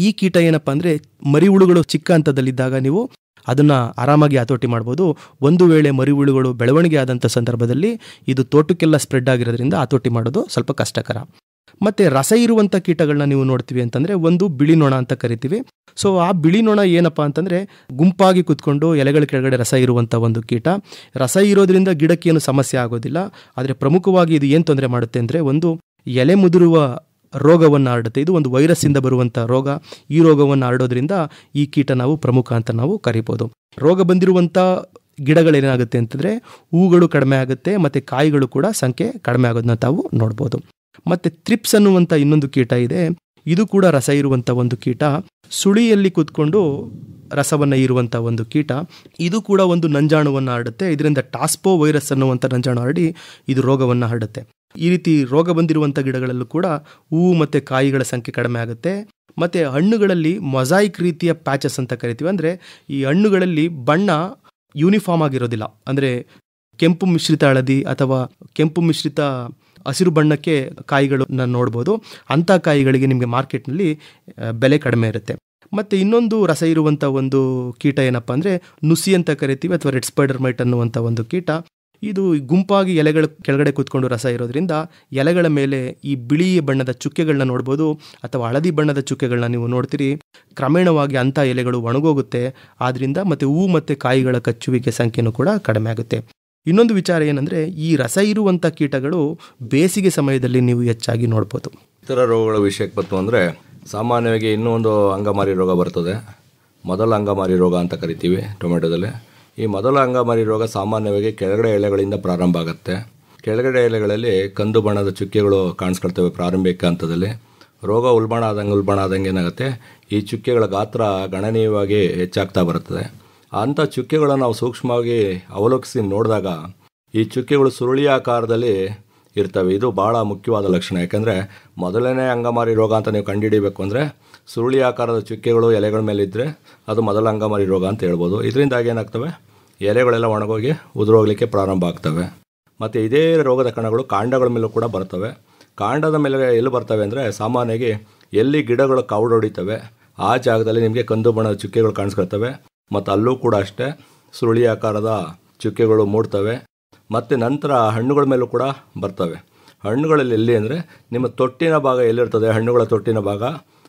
ಈ ಕೀಟ ಏನಪ್ಪ ಅಂದರೆ ಮರಿಹುಳುಗಳು ಚಿಕ್ಕ ಹಂತದಲ್ಲಿದ್ದಾಗ ನೀವು ಅದನ್ನು ಆರಾಮಾಗಿ ಹತೋಟಿ ಮಾಡ್ಬೋದು. ಒಂದು ವೇಳೆ ಮರಿಹುಳುಗಳು ಬೆಳವಣಿಗೆ ಆದಂಥ ಸಂದರ್ಭದಲ್ಲಿ ಇದು ತೋಟಕ್ಕೆಲ್ಲ ಸ್ಪ್ರೆಡ್ ಆಗಿರೋದ್ರಿಂದ ಹತೋಟಿ ಮಾಡೋದು ಸ್ವಲ್ಪ ಕಷ್ಟಕರ. ಮತ್ತು ರಸ ಇರುವಂಥ ಕೀಟಗಳನ್ನ ನೀವು ನೋಡ್ತೀವಿ ಅಂತಂದರೆ ಒಂದು ಬಿಳಿ ನೊಣ ಅಂತ ಕರಿತೀವಿ. ಸೊ ಆ ಬಿಳಿ ನೊಣ ಏನಪ್ಪ ಅಂತಂದರೆ ಗುಂಪಾಗಿ ಕೂತ್ಕೊಂಡು ಎಲೆಗಳ ಕೆಳಗಡೆ ರಸ ಇರುವಂಥ ಒಂದು ಕೀಟ. ರಸ ಇರೋದ್ರಿಂದ ಗಿಡಕ್ಕೇನು ಸಮಸ್ಯೆ ಆಗೋದಿಲ್ಲ. ಆದರೆ ಪ್ರಮುಖವಾಗಿ ಇದು ಏನು ತೊಂದರೆ ಮಾಡುತ್ತೆ ಅಂದರೆ ಒಂದು ಎಲೆ ಮುದುರುವ ರೋಗವನ್ನು ಹರಡುತ್ತೆ. ಇದು ಒಂದು ವೈರಸ್ಸಿಂದ ಬರುವಂಥ ರೋಗ. ಈ ರೋಗವನ್ನು ಹರಡೋದ್ರಿಂದ ಈ ಕೀಟ ನಾವು ಪ್ರಮುಖ ಅಂತ ನಾವು ಕರಿಬೋದು. ರೋಗ ಬಂದಿರುವಂಥ ಗಿಡಗಳೇನಾಗುತ್ತೆ ಅಂತಂದರೆ ಹೂಗಳು ಕಡಿಮೆ ಆಗುತ್ತೆ, ಮತ್ತು ಕಾಯಿಗಳು ಕೂಡ ಸಂಖ್ಯೆ ಕಡಿಮೆ ಆಗೋದನ್ನ ತಾವು ನೋಡ್ಬೋದು. ಮತ್ತು ಥ್ರಿಪ್ಸ್ ಅನ್ನುವಂಥ ಇನ್ನೊಂದು ಕೀಟ ಇದೆ. ಇದು ಕೂಡ ರಸ ಇರುವಂಥ ಒಂದು ಕೀಟ. ಸುಳಿಯಲ್ಲಿ ಕೂತ್ಕೊಂಡು ರಸವನ್ನು ಇರುವಂಥ ಒಂದು ಕೀಟ. ಇದು ಕೂಡ ಒಂದು ನಂಜಾಣುವನ್ನು ಹರಡುತ್ತೆ. ಇದರಿಂದ ಟಾಸ್ಪೋ ವೈರಸ್ ಅನ್ನುವಂಥ ನಂಜಾಣು ಹರಡಿ ಇದು ರೋಗವನ್ನು ಹರಡುತ್ತೆ. ಈ ರೀತಿ ರೋಗ ಬಂದಿರುವಂಥ ಗಿಡಗಳಲ್ಲೂ ಕೂಡ ಹೂವು ಮತ್ತು ಕಾಯಿಗಳ ಸಂಖ್ಯೆ ಕಡಿಮೆ ಆಗುತ್ತೆ. ಮತ್ತು ಹಣ್ಣುಗಳಲ್ಲಿ ಮೊಸಾಯಿಕ್ ರೀತಿಯ ಪ್ಯಾಚಸ್ ಅಂತ ಕರಿತೀವಿ. ಅಂದರೆ ಈ ಹಣ್ಣುಗಳಲ್ಲಿ ಬಣ್ಣ ಯೂನಿಫಾರ್ಮ್ ಆಗಿರೋದಿಲ್ಲ. ಅಂದರೆ ಕೆಂಪು ಮಿಶ್ರಿತ ಹಳದಿ ಅಥವಾ ಕೆಂಪು ಮಿಶ್ರಿತ ಹಸಿರು ಬಣ್ಣಕ್ಕೆ ಕಾಯಿಗಳನ್ನ ನೋಡ್ಬೋದು. ಅಂಥ ಕಾಯಿಗಳಿಗೆ ನಿಮಗೆ ಮಾರ್ಕೆಟ್ನಲ್ಲಿ ಬೆಲೆ ಕಡಿಮೆ ಇರುತ್ತೆ. ಮತ್ತು ಇನ್ನೊಂದು ರಸ ಇರುವಂಥ ಒಂದು ಕೀಟ ಏನಪ್ಪ ಅಂದರೆ ನುಸಿ ಅಂತ ಕರಿತೀವಿ, ಅಥವಾ ರೆಡ್ ಸ್ಪೈಡರ್ ಮೈಟ್ ಅನ್ನುವಂಥ ಒಂದು ಕೀಟ. ಇದು ಗುಂಪಾಗಿ ಎಲೆಗಳ ಕೆಳಗಡೆ ಕೂತ್ಕೊಂಡು ರಸ ಇರೋದ್ರಿಂದ ಎಲೆಗಳ ಮೇಲೆ ಈ ಬಿಳಿ ಬಣ್ಣದ ಚುಕ್ಕೆಗಳನ್ನ ನೋಡ್ಬೋದು, ಅಥವಾ ಹಳದಿ ಬಣ್ಣದ ಚುಕ್ಕೆಗಳನ್ನ ನೀವು ನೋಡ್ತೀರಿ. ಕ್ರಮೇಣವಾಗಿ ಅಂಥ ಎಲೆಗಳು ಒಣಗೋಗುತ್ತೆ. ಆದ್ರಿಂದ ಮತ್ತು ಹೂ ಮತ್ತು ಕಾಯಿಗಳ ಕಚ್ಚುವಿಕೆ ಸಂಖ್ಯೆನೂ ಕೂಡ ಕಡಿಮೆ ಆಗುತ್ತೆ. ಇನ್ನೊಂದು ವಿಚಾರ ಏನಂದರೆ, ಈ ರಸ ಇರುವಂಥ ಕೀಟಗಳು ಬೇಸಿಗೆ ಸಮಯದಲ್ಲಿ ನೀವು ಹೆಚ್ಚಾಗಿ ನೋಡ್ಬೋದು. ಇತರ ರೋಗಗಳ ವಿಷಯಕ್ಕೆ ಬಂತು ಅಂದರೆ, ಸಾಮಾನ್ಯವಾಗಿ ಇನ್ನೂ ಒಂದು ಅಂಗಮಾರಿ ರೋಗ ಬರ್ತದೆ. ಮೊದಲ ಅಂಗಮಾರಿ ರೋಗ ಅಂತ ಕರಿತೀವಿ ಟೊಮೆಟೊದಲ್ಲಿ. ಈ ಮೊದಲ ಅಂಗಮಾರಿ ರೋಗ ಸಾಮಾನ್ಯವಾಗಿ ಕೆಳಗಡೆ ಎಲೆಗಳಿಂದ ಪ್ರಾರಂಭ ಆಗುತ್ತೆ. ಕೆಳಗಡೆ ಎಲೆಗಳಲ್ಲಿ ಕಂದು ಬಣ್ಣದ ಚುಕ್ಕೆಗಳು ಕಾಣಿಸ್ಕೊಳ್ತವೆ ಪ್ರಾರಂಭಿಕ ಹಂತದಲ್ಲಿ. ರೋಗ ಉಲ್ಬಣ ಆದಂಗೆ ಏನಾಗುತ್ತೆ, ಈ ಚುಕ್ಕೆಗಳ ಗಾತ್ರ ಗಣನೀಯವಾಗಿ ಹೆಚ್ಚಾಗ್ತಾ ಬರುತ್ತದೆ. ಅಂಥ ಚುಕ್ಕೆಗಳನ್ನು ನಾವು ಸೂಕ್ಷ್ಮವಾಗಿ ಅವಲೋಕಿಸಿ ನೋಡಿದಾಗ ಈ ಚುಕ್ಕೆಗಳು ಸುರುಳಿ ಆಕಾರದಲ್ಲಿ ಇರ್ತವೆ. ಇದು ಭಾಳ ಮುಖ್ಯವಾದ ಲಕ್ಷಣ. ಯಾಕೆಂದರೆ ಮೊದಲನೇ ಅಂಗಮಾರಿ ರೋಗ ಅಂತ ನೀವು ಕಂಡುಹಿಡಿಬೇಕು ಅಂದರೆ ಸುರುಳಿ ಆಕಾರದ ಚುಕ್ಕೆಗಳು ಎಲೆಗಳ ಮೇಲೆ ಇದ್ದರೆ ಅದು ಮೊದಲ ಅಂಗಮಾರಿ ರೋಗ ಅಂತ ಹೇಳ್ಬೋದು. ಇದರಿಂದಾಗಿ ಏನಾಗ್ತವೆ, ಎಲೆಗಳೆಲ್ಲ ಒಣಗೋಗಿ ಉದುರೋಗ್ಲಿಕ್ಕೆ ಪ್ರಾರಂಭ ಆಗ್ತವೆ. ಮತ್ತು ಇದೇ ರೋಗದ ಕಣಗಳು ಕಾಂಡಗಳ ಮೇಲೂ ಕೂಡ ಬರ್ತವೆ. ಕಾಂಡದ ಮೇಲೆ ಎಲ್ಲಿ ಬರ್ತವೆ ಅಂದರೆ, ಸಾಮಾನ್ಯವಾಗಿ ಎಲ್ಲಿ ಗಿಡಗಳು ಕವಡೊಡಿತವೆ ಆ ಜಾಗದಲ್ಲಿ ನಿಮಗೆ ಕಂದು ಬಣ್ಣದ ಚುಕ್ಕೆಗಳು ಕಾಣಿಸ್ಕೊಳ್ತವೆ. ಮತ್ತು ಅಲ್ಲೂ ಕೂಡ ಅಷ್ಟೇ ಸುರುಳಿ ಆಕಾರದ ಚುಕ್ಕೆಗಳು ಮೂಡ್ತವೆ. ಮತ್ತು ನಂತರ ಹಣ್ಣುಗಳ ಮೇಲೂ ಕೂಡ ಬರ್ತವೆ. ಹಣ್ಣುಗಳಲ್ಲಿ ಎಲ್ಲಿ ಅಂದರೆ, ನಿಮ್ಮ ತೊಟ್ಟಿನ ಭಾಗ ಎಲ್ಲಿರ್ತದೆ, ಹಣ್ಣುಗಳ ತೊಟ್ಟಿನ ಭಾಗ,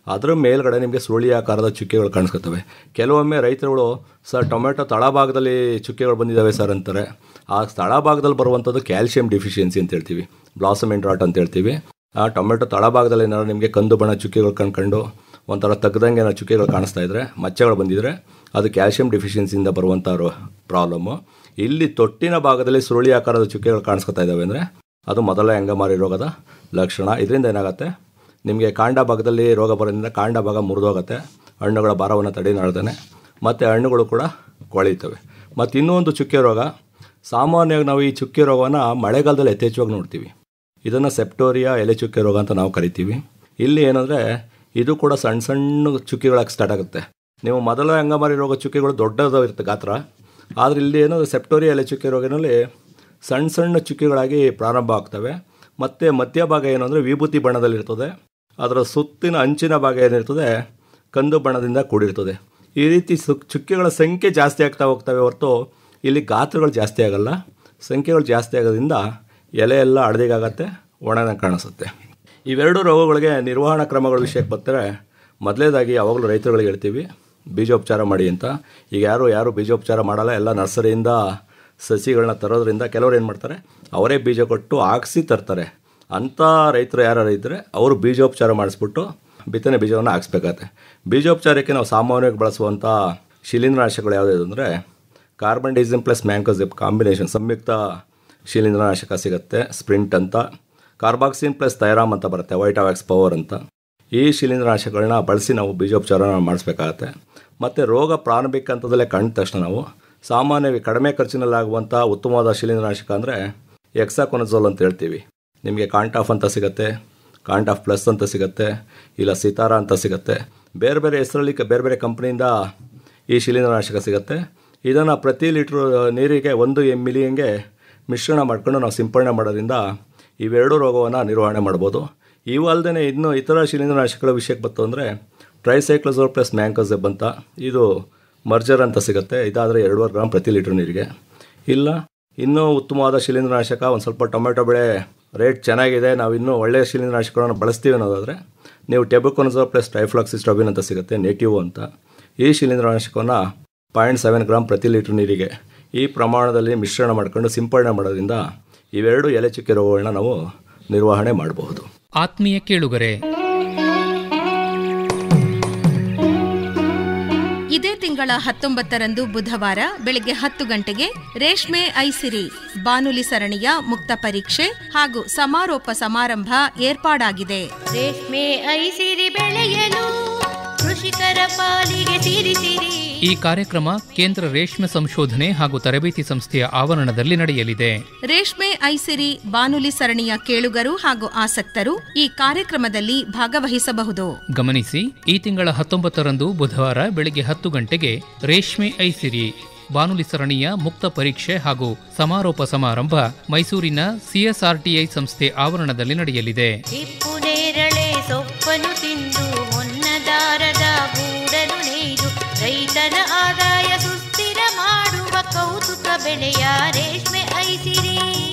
ಅದರ ಮೇಲ್ಗಡೆ ನಿಮಗೆ ಸುರುಳಿ ಆಕಾರದ ಚುಕ್ಕೆಗಳು ಕಾಣಿಸ್ಕೊತವೆ. ಕೆಲವೊಮ್ಮೆ ರೈತರುಗಳು, ಸರ್ ಟೊಮೆಟೊ ತಳಭಾಗದಲ್ಲಿ ಚುಕ್ಕೆಗಳು ಬಂದಿದ್ದಾವೆ ಸರ್ ಅಂತಾರೆ. ಆ ತಳಭಾಗದಲ್ಲಿ ಬರುವಂಥದ್ದು ಕ್ಯಾಲ್ಸಿಯಂ ಡಿಫಿಷಿಯನ್ಸಿ ಅಂತ ಹೇಳ್ತೀವಿ, ಬ್ಲಾಸಮ್ ಎಂಡ್ ರಾಟ್ ಅಂತ ಹೇಳ್ತೀವಿ. ಆ ಟೊಮೆಟೊ ತಳಭಾಗದಲ್ಲಿ ಏನಾದ್ರು ನಿಮಗೆ ಕಂದು ಬಣ್ಣ ಚುಕ್ಕೆಗಳು ಕಂಡು ಒಂಥರ ತೆಗ್ದಂಗೆ ಏನಾದ್ರು ಚುಕ್ಕೆಗಳು ಕಾಣಿಸ್ತಾ ಇದ್ದರೆ, ಮಚ್ಚೆಗಳು ಬಂದಿದ್ದರೆ, ಅದು ಕ್ಯಾಲ್ಸಿಯಂ ಡಿಫಿಷಿಯನ್ಸಿಯಿಂದ ಬರುವಂಥ ಪ್ರಾಬ್ಲಮ್ಮು. ಇಲ್ಲಿ ತೊಟ್ಟಿನ ಭಾಗದಲ್ಲಿ ಸುರುಳಿ ಆಕಾರದ ಚುಕ್ಕೆಗಳು ಕಾಣಿಸ್ಕೊತಾ ಇದ್ದಾವೆ ಅಂದರೆ ಅದು ಮೊದಲ ಅಂಗಮಾರಿ ರೋಗದ ಲಕ್ಷಣ. ಇದರಿಂದ ಏನಾಗುತ್ತೆ, ನಿಮಗೆ ಕಾಂಡ ಭಾಗದಲ್ಲಿ ರೋಗ ಬರೋದ್ರಿಂದ ಕಾಂಡ ಭಾಗ ಮುರಿದೋಗುತ್ತೆ, ಹಣ್ಣುಗಳ ಭಾರವನ್ನು ತಡೆನಾಡ್ತಾನೆ, ಮತ್ತು ಹಣ್ಣುಗಳು ಕೂಡ ಕೊಳೀತವೆ. ಮತ್ತು ಇನ್ನೂ ಒಂದು ಚುಕ್ಕೆ ರೋಗ, ಸಾಮಾನ್ಯವಾಗಿ ನಾವು ಈ ಚುಕ್ಕೆ ರೋಗವನ್ನು ಮಳೆಗಾಲದಲ್ಲಿ ಯಥೇಚ್ಛವಾಗಿ ನೋಡ್ತೀವಿ. ಇದನ್ನು ಸೆಪ್ಟೋರಿಯಾ ಎಲೆ ಚುಕ್ಕೆ ರೋಗ ಅಂತ ನಾವು ಕರಿತೀವಿ. ಇಲ್ಲಿ ಏನಂದರೆ, ಇದು ಕೂಡ ಸಣ್ಣ ಸಣ್ಣ ಚುಕ್ಕೆಗಳಾಗಿ ಸ್ಟಾರ್ಟ್ ಆಗುತ್ತೆ. ನೀವು ಮೊದಲ ಅಂಗಮಾರಿ ರೋಗ ಚುಕ್ಕೆಗಳು ದೊಡ್ಡದಾಗಿರುತ್ತೆ ಗಾತ್ರ, ಆದರೆ ಇಲ್ಲಿ ಏನೋ ಸೆಪ್ಟೋರಿಯಾ ಎಲೆ ಚುಕ್ಕೆ ರೋಗನಲ್ಲಿ ಸಣ್ಣ ಸಣ್ಣ ಚುಕ್ಕೆಗಳಾಗಿ ಪ್ರಾರಂಭ ಆಗ್ತವೆ. ಮತ್ತು ಮಧ್ಯಭಾಗ ಏನು ಅಂದರೆ ವಿಭೂತಿ ಬಣ್ಣದಲ್ಲಿರ್ತದೆ. ಅದರ ಸುತ್ತಿನ ಅಂಚಿನ ಭಾಗ ಏನಿರ್ತದೆ ಕಂದು ಬಣ್ಣದಿಂದ ಕೂಡಿರ್ತದೆ. ಈ ರೀತಿ ಚುಕ್ಕೆಗಳ ಸಂಖ್ಯೆ ಜಾಸ್ತಿ ಆಗ್ತಾ ಹೋಗ್ತವೆ ಹೊರತು ಇಲ್ಲಿ ಗಾತ್ರಗಳು ಜಾಸ್ತಿ ಆಗಲ್ಲ. ಸಂಖ್ಯೆಗಳು ಜಾಸ್ತಿ ಆಗೋದ್ರಿಂದ ಎಲೆ ಎಲ್ಲ ಹಳದಿಗಾಗತ್ತೆ, ಒಣನ ಕಾಣಿಸುತ್ತೆ. ಇವೆರಡು ರೋಗಗಳಿಗೆ ನಿರ್ವಹಣಾ ಕ್ರಮಗಳ ವಿಷಯಕ್ಕೆ ಬರ್ತಾರೆ. ಮೊದಲೇದಾಗಿ ಯಾವಾಗಲೂ ರೈತರುಗಳಿಗೆ ಹೇಳ್ತೀವಿ, ಬೀಜೋಪಚಾರ ಮಾಡಿ ಅಂತ. ಈಗ ಯಾರು ಬೀಜೋಪಚಾರ ಮಾಡಲ್ಲ, ಎಲ್ಲ ನರ್ಸರಿಯಿಂದ ಸಸಿಗಳನ್ನ ತರೋದ್ರಿಂದ ಕೆಲವರು ಏನು ಮಾಡ್ತಾರೆ, ಅವರೇ ಬೀಜ ಕೊಟ್ಟು ಹಾಕ್ಸಿ ತರ್ತಾರೆ. ಅಂಥ ರೈತರು ಯಾರು ಇದ್ದರೆ ಅವರು ಬೀಜೋಪಚಾರ ಮಾಡಿಸ್ಬಿಟ್ಟು ಬಿತ್ತನೆ ಬೀಜವನ್ನು ಹಾಕ್ಸ್ಬೇಕಾಗತ್ತೆ. ಬೀಜೋಪಚಾರಕ್ಕೆ ನಾವು ಸಾಮಾನ್ಯವಾಗಿ ಬಳಸುವಂಥ ಶಿಲೀಂಧ್ರನಾಶಕಗಳು ಯಾವುದಿದೆ ಅಂದರೆ, ಕಾರ್ಬನ್ ಡೈಸಿಮ್ ಪ್ಲಸ್ ಮ್ಯಾಂಕೋಸಿಪ್ ಕಾಂಬಿನೇಷನ್ ಸಂಯುಕ್ತ ಶಿಲೀಂಧ್ರನಾಶಕ ಸಿಗುತ್ತೆ, ಸ್ಪ್ರಿಂಟ್ ಅಂತ. ಕಾರ್ಬಾಕ್ಸಿನ್ ಪ್ಲಸ್ ಥೈರಾಮ್ ಅಂತ ಬರುತ್ತೆ, ವೈಟಾವ್ಯಾಕ್ಸ್ ಪವರ್ ಅಂತ. ಈ ಶಿಲೀಂಧ್ರನಾಶಕಗಳನ್ನ ಬಳಸಿ ನಾವು ಬೀಜೋಪಚಾರ ಮಾಡಿಸ್ಬೇಕಾಗತ್ತೆ. ಮತ್ತು ರೋಗ ಪ್ರಾರಂಭಿಕ ಹಂತದಲ್ಲೇ ಕಂಡ ತಕ್ಷಣ ನಾವು ಸಾಮಾನ್ಯವಾಗಿ ಕಡಿಮೆ ಖರ್ಚಿನಲ್ಲಾಗುವಂಥ ಉತ್ತಮವಾದ ಶಿಲೀಂಧ್ರನಾಶಕ ಅಂದರೆ ಎಕ್ಸಾಕೊನಜೋಲ್ ಅಂತ ಹೇಳ್ತೀವಿ. ನಿಮಗೆ ಕಾಂಟಾಫ್ ಅಂತ ಸಿಗುತ್ತೆ, ಕಾಂಟಾಫ್ ಪ್ಲಸ್ ಅಂತ ಸಿಗುತ್ತೆ, ಇಲ್ಲ ಸಿತಾರ ಅಂತ ಸಿಗುತ್ತೆ. ಬೇರೆ ಬೇರೆ ಹೆಸರಲ್ಲಿ ಬೇರೆ ಬೇರೆ ಕಂಪ್ನಿಯಿಂದ ಈ ಶಿಲೀಂಧ್ರನಾಶಕ ಸಿಗುತ್ತೆ. ಇದನ್ನು ಪ್ರತಿ ಲೀಟ್ರ್ ನೀರಿಗೆ 1 ml ಮಿಶ್ರಣ ಮಾಡ್ಕೊಂಡು ನಾವು ಸಿಂಪಡಣೆ ಮಾಡೋದ್ರಿಂದ ಇವೆರಡು ರೋಗವನ್ನು ನಿರ್ವಹಣೆ ಮಾಡ್ಬೋದು. ಇವು ಅಲ್ಲದೆ ಇನ್ನೂ ಇತರ ಶಿಲೀಂಧ್ರನಾಶಕಗಳ ವಿಷಯಕ್ಕೆ ಬಂತು ಅಂದರೆ ಟ್ರೈಸೈಕ್ಲೋಸೋಲ್ ಪ್ಲಸ್ ಮ್ಯಾಂಕೋಸೆಬ್ ಅಂತ, ಇದು ಮರ್ಜರ್ ಅಂತ ಸಿಗುತ್ತೆ. ಇದಾದರೆ 2.5 ಗ್ರಾಮ್ ಪ್ರತಿ ಲೀಟ್ರ್ ನೀರಿಗೆ. ಇಲ್ಲ ಇನ್ನೂ ಉತ್ತಮವಾದ ಶಿಲೀಂಧ್ರನಾಶಕ, ಒಂದು ಸ್ವಲ್ಪ ಟೊಮೆಟೊ ಬೆಳೆ ರೇಟ್ ಚೆನ್ನಾಗಿದೆ, ನಾವು ಇನ್ನೂ ಒಳ್ಳೆಯ ಶಿಲೀಂಧ್ರನಾಶಕಗಳನ್ನು ಬಳಸ್ತೀವಿ ಅನ್ನೋದಾದರೆ ನೀವು ಟೆಬುಕೊನಜೋಲ್ ಪ್ಲಸ್ ಟ್ರೈಫ್ಲಾಕ್ಸಿಸ್ಟ್ರಾಬಿನ್ ಅಂತ ಸಿಗುತ್ತೆ, ನೇಟಿವ್ ಅಂತ. ಈ ಶಿಲೀಂಧ್ರನಾಶಕವನ್ನು 0.7 ಗ್ರಾಮ್ ಪ್ರತಿ ಲೀಟ್ರ್ ನೀರಿಗೆ ಈ ಪ್ರಮಾಣದಲ್ಲಿ ಮಿಶ್ರಣ ಮಾಡ್ಕೊಂಡು ಸಿಂಪಡಣೆ ಮಾಡೋದ್ರಿಂದ ಇವೆರಡು ಎಲೆ ಚುಕ್ಕೆ ರೋಗಗಳನ್ನ ನಾವು ನಿರ್ವಹಣೆ ಮಾಡಬಹುದು. ಆತ್ಮೀಯ ಕೇಳುಗರೆ, ಇದೇ ತಿಂಗಳ 19ರಂದು ಬುಧವಾರ ಬೆಳಗ್ಗೆ 10 ಗಂಟೆಗೆ ರೇಷ್ಮೆ ಐಸಿರಿ ಬಾನುಲಿ ಸರಣಿಯ ಮುಕ್ತ ಪರೀಕ್ಷೆ ಹಾಗೂ ಸಮಾರೋಪ ಸಮಾರಂಭ ಏರ್ಪಾಡಾಗಿದೆ. ರೇಷ್ಮೆ ಐಸಿರಿ ಬೆಳೆಯಲು ಕೃಷಿಕರ ಪಾಲಿಗೆ ಸಿರಿಸಿರಿ. ಈ ಕಾರ್ಯಕ್ರಮ ಕೇಂದ್ರ ರೇಷ್ಮೆ ಸಂಶೋಧನೆ ಹಾಗೂ ತರಬೇತಿ ಸಂಸ್ಥೆಯ ಆವರಣದಲ್ಲಿ ನಡೆಯಲಿದೆ. ರೇಷ್ಮೆ ಐಸಿರಿ ಬಾನುಲಿ ಸರಣಿಯ ಕೇಳುಗರು ಹಾಗೂ ಆಸಕ್ತರು ಈ ಕಾರ್ಯಕ್ರಮದಲ್ಲಿ ಭಾಗವಹಿಸಬಹುದು. ಗಮನಿಸಿ, ಈ ತಿಂಗಳ 19ರಂದು ಬುಧವಾರ ಬೆಳಗ್ಗೆ 10 ಗಂಟೆಗೆ ರೇಷ್ಮೆ ಐಸಿರಿ ಬಾನುಲಿ ಸರಣಿಯ ಮುಕ್ತ ಪರೀಕ್ಷೆ ಹಾಗೂ ಸಮಾರೋಪ ಸಮಾರಂಭ ಮೈಸೂರಿನ CSRTI ಸಂಸ್ಥೆ ಆವರಣದಲ್ಲಿ ನಡೆಯಲಿದೆ. ಹಿಪ್ಪು ನೇರಳೆ ಸೊಪ್ಪನ್ನು ತಿಂದು ಹೊನ್ನದಾರದ ಗೂಡನ್ನು ನೇಯ್ದು ರೈತನ ಆದಾಯ ಸುಸ್ಥಿರ ಮಾಡುವ ಕೌತುಕ ಬೆಳೆಯ ರೇಷ್ಮೆ ಐಸಿರಿ.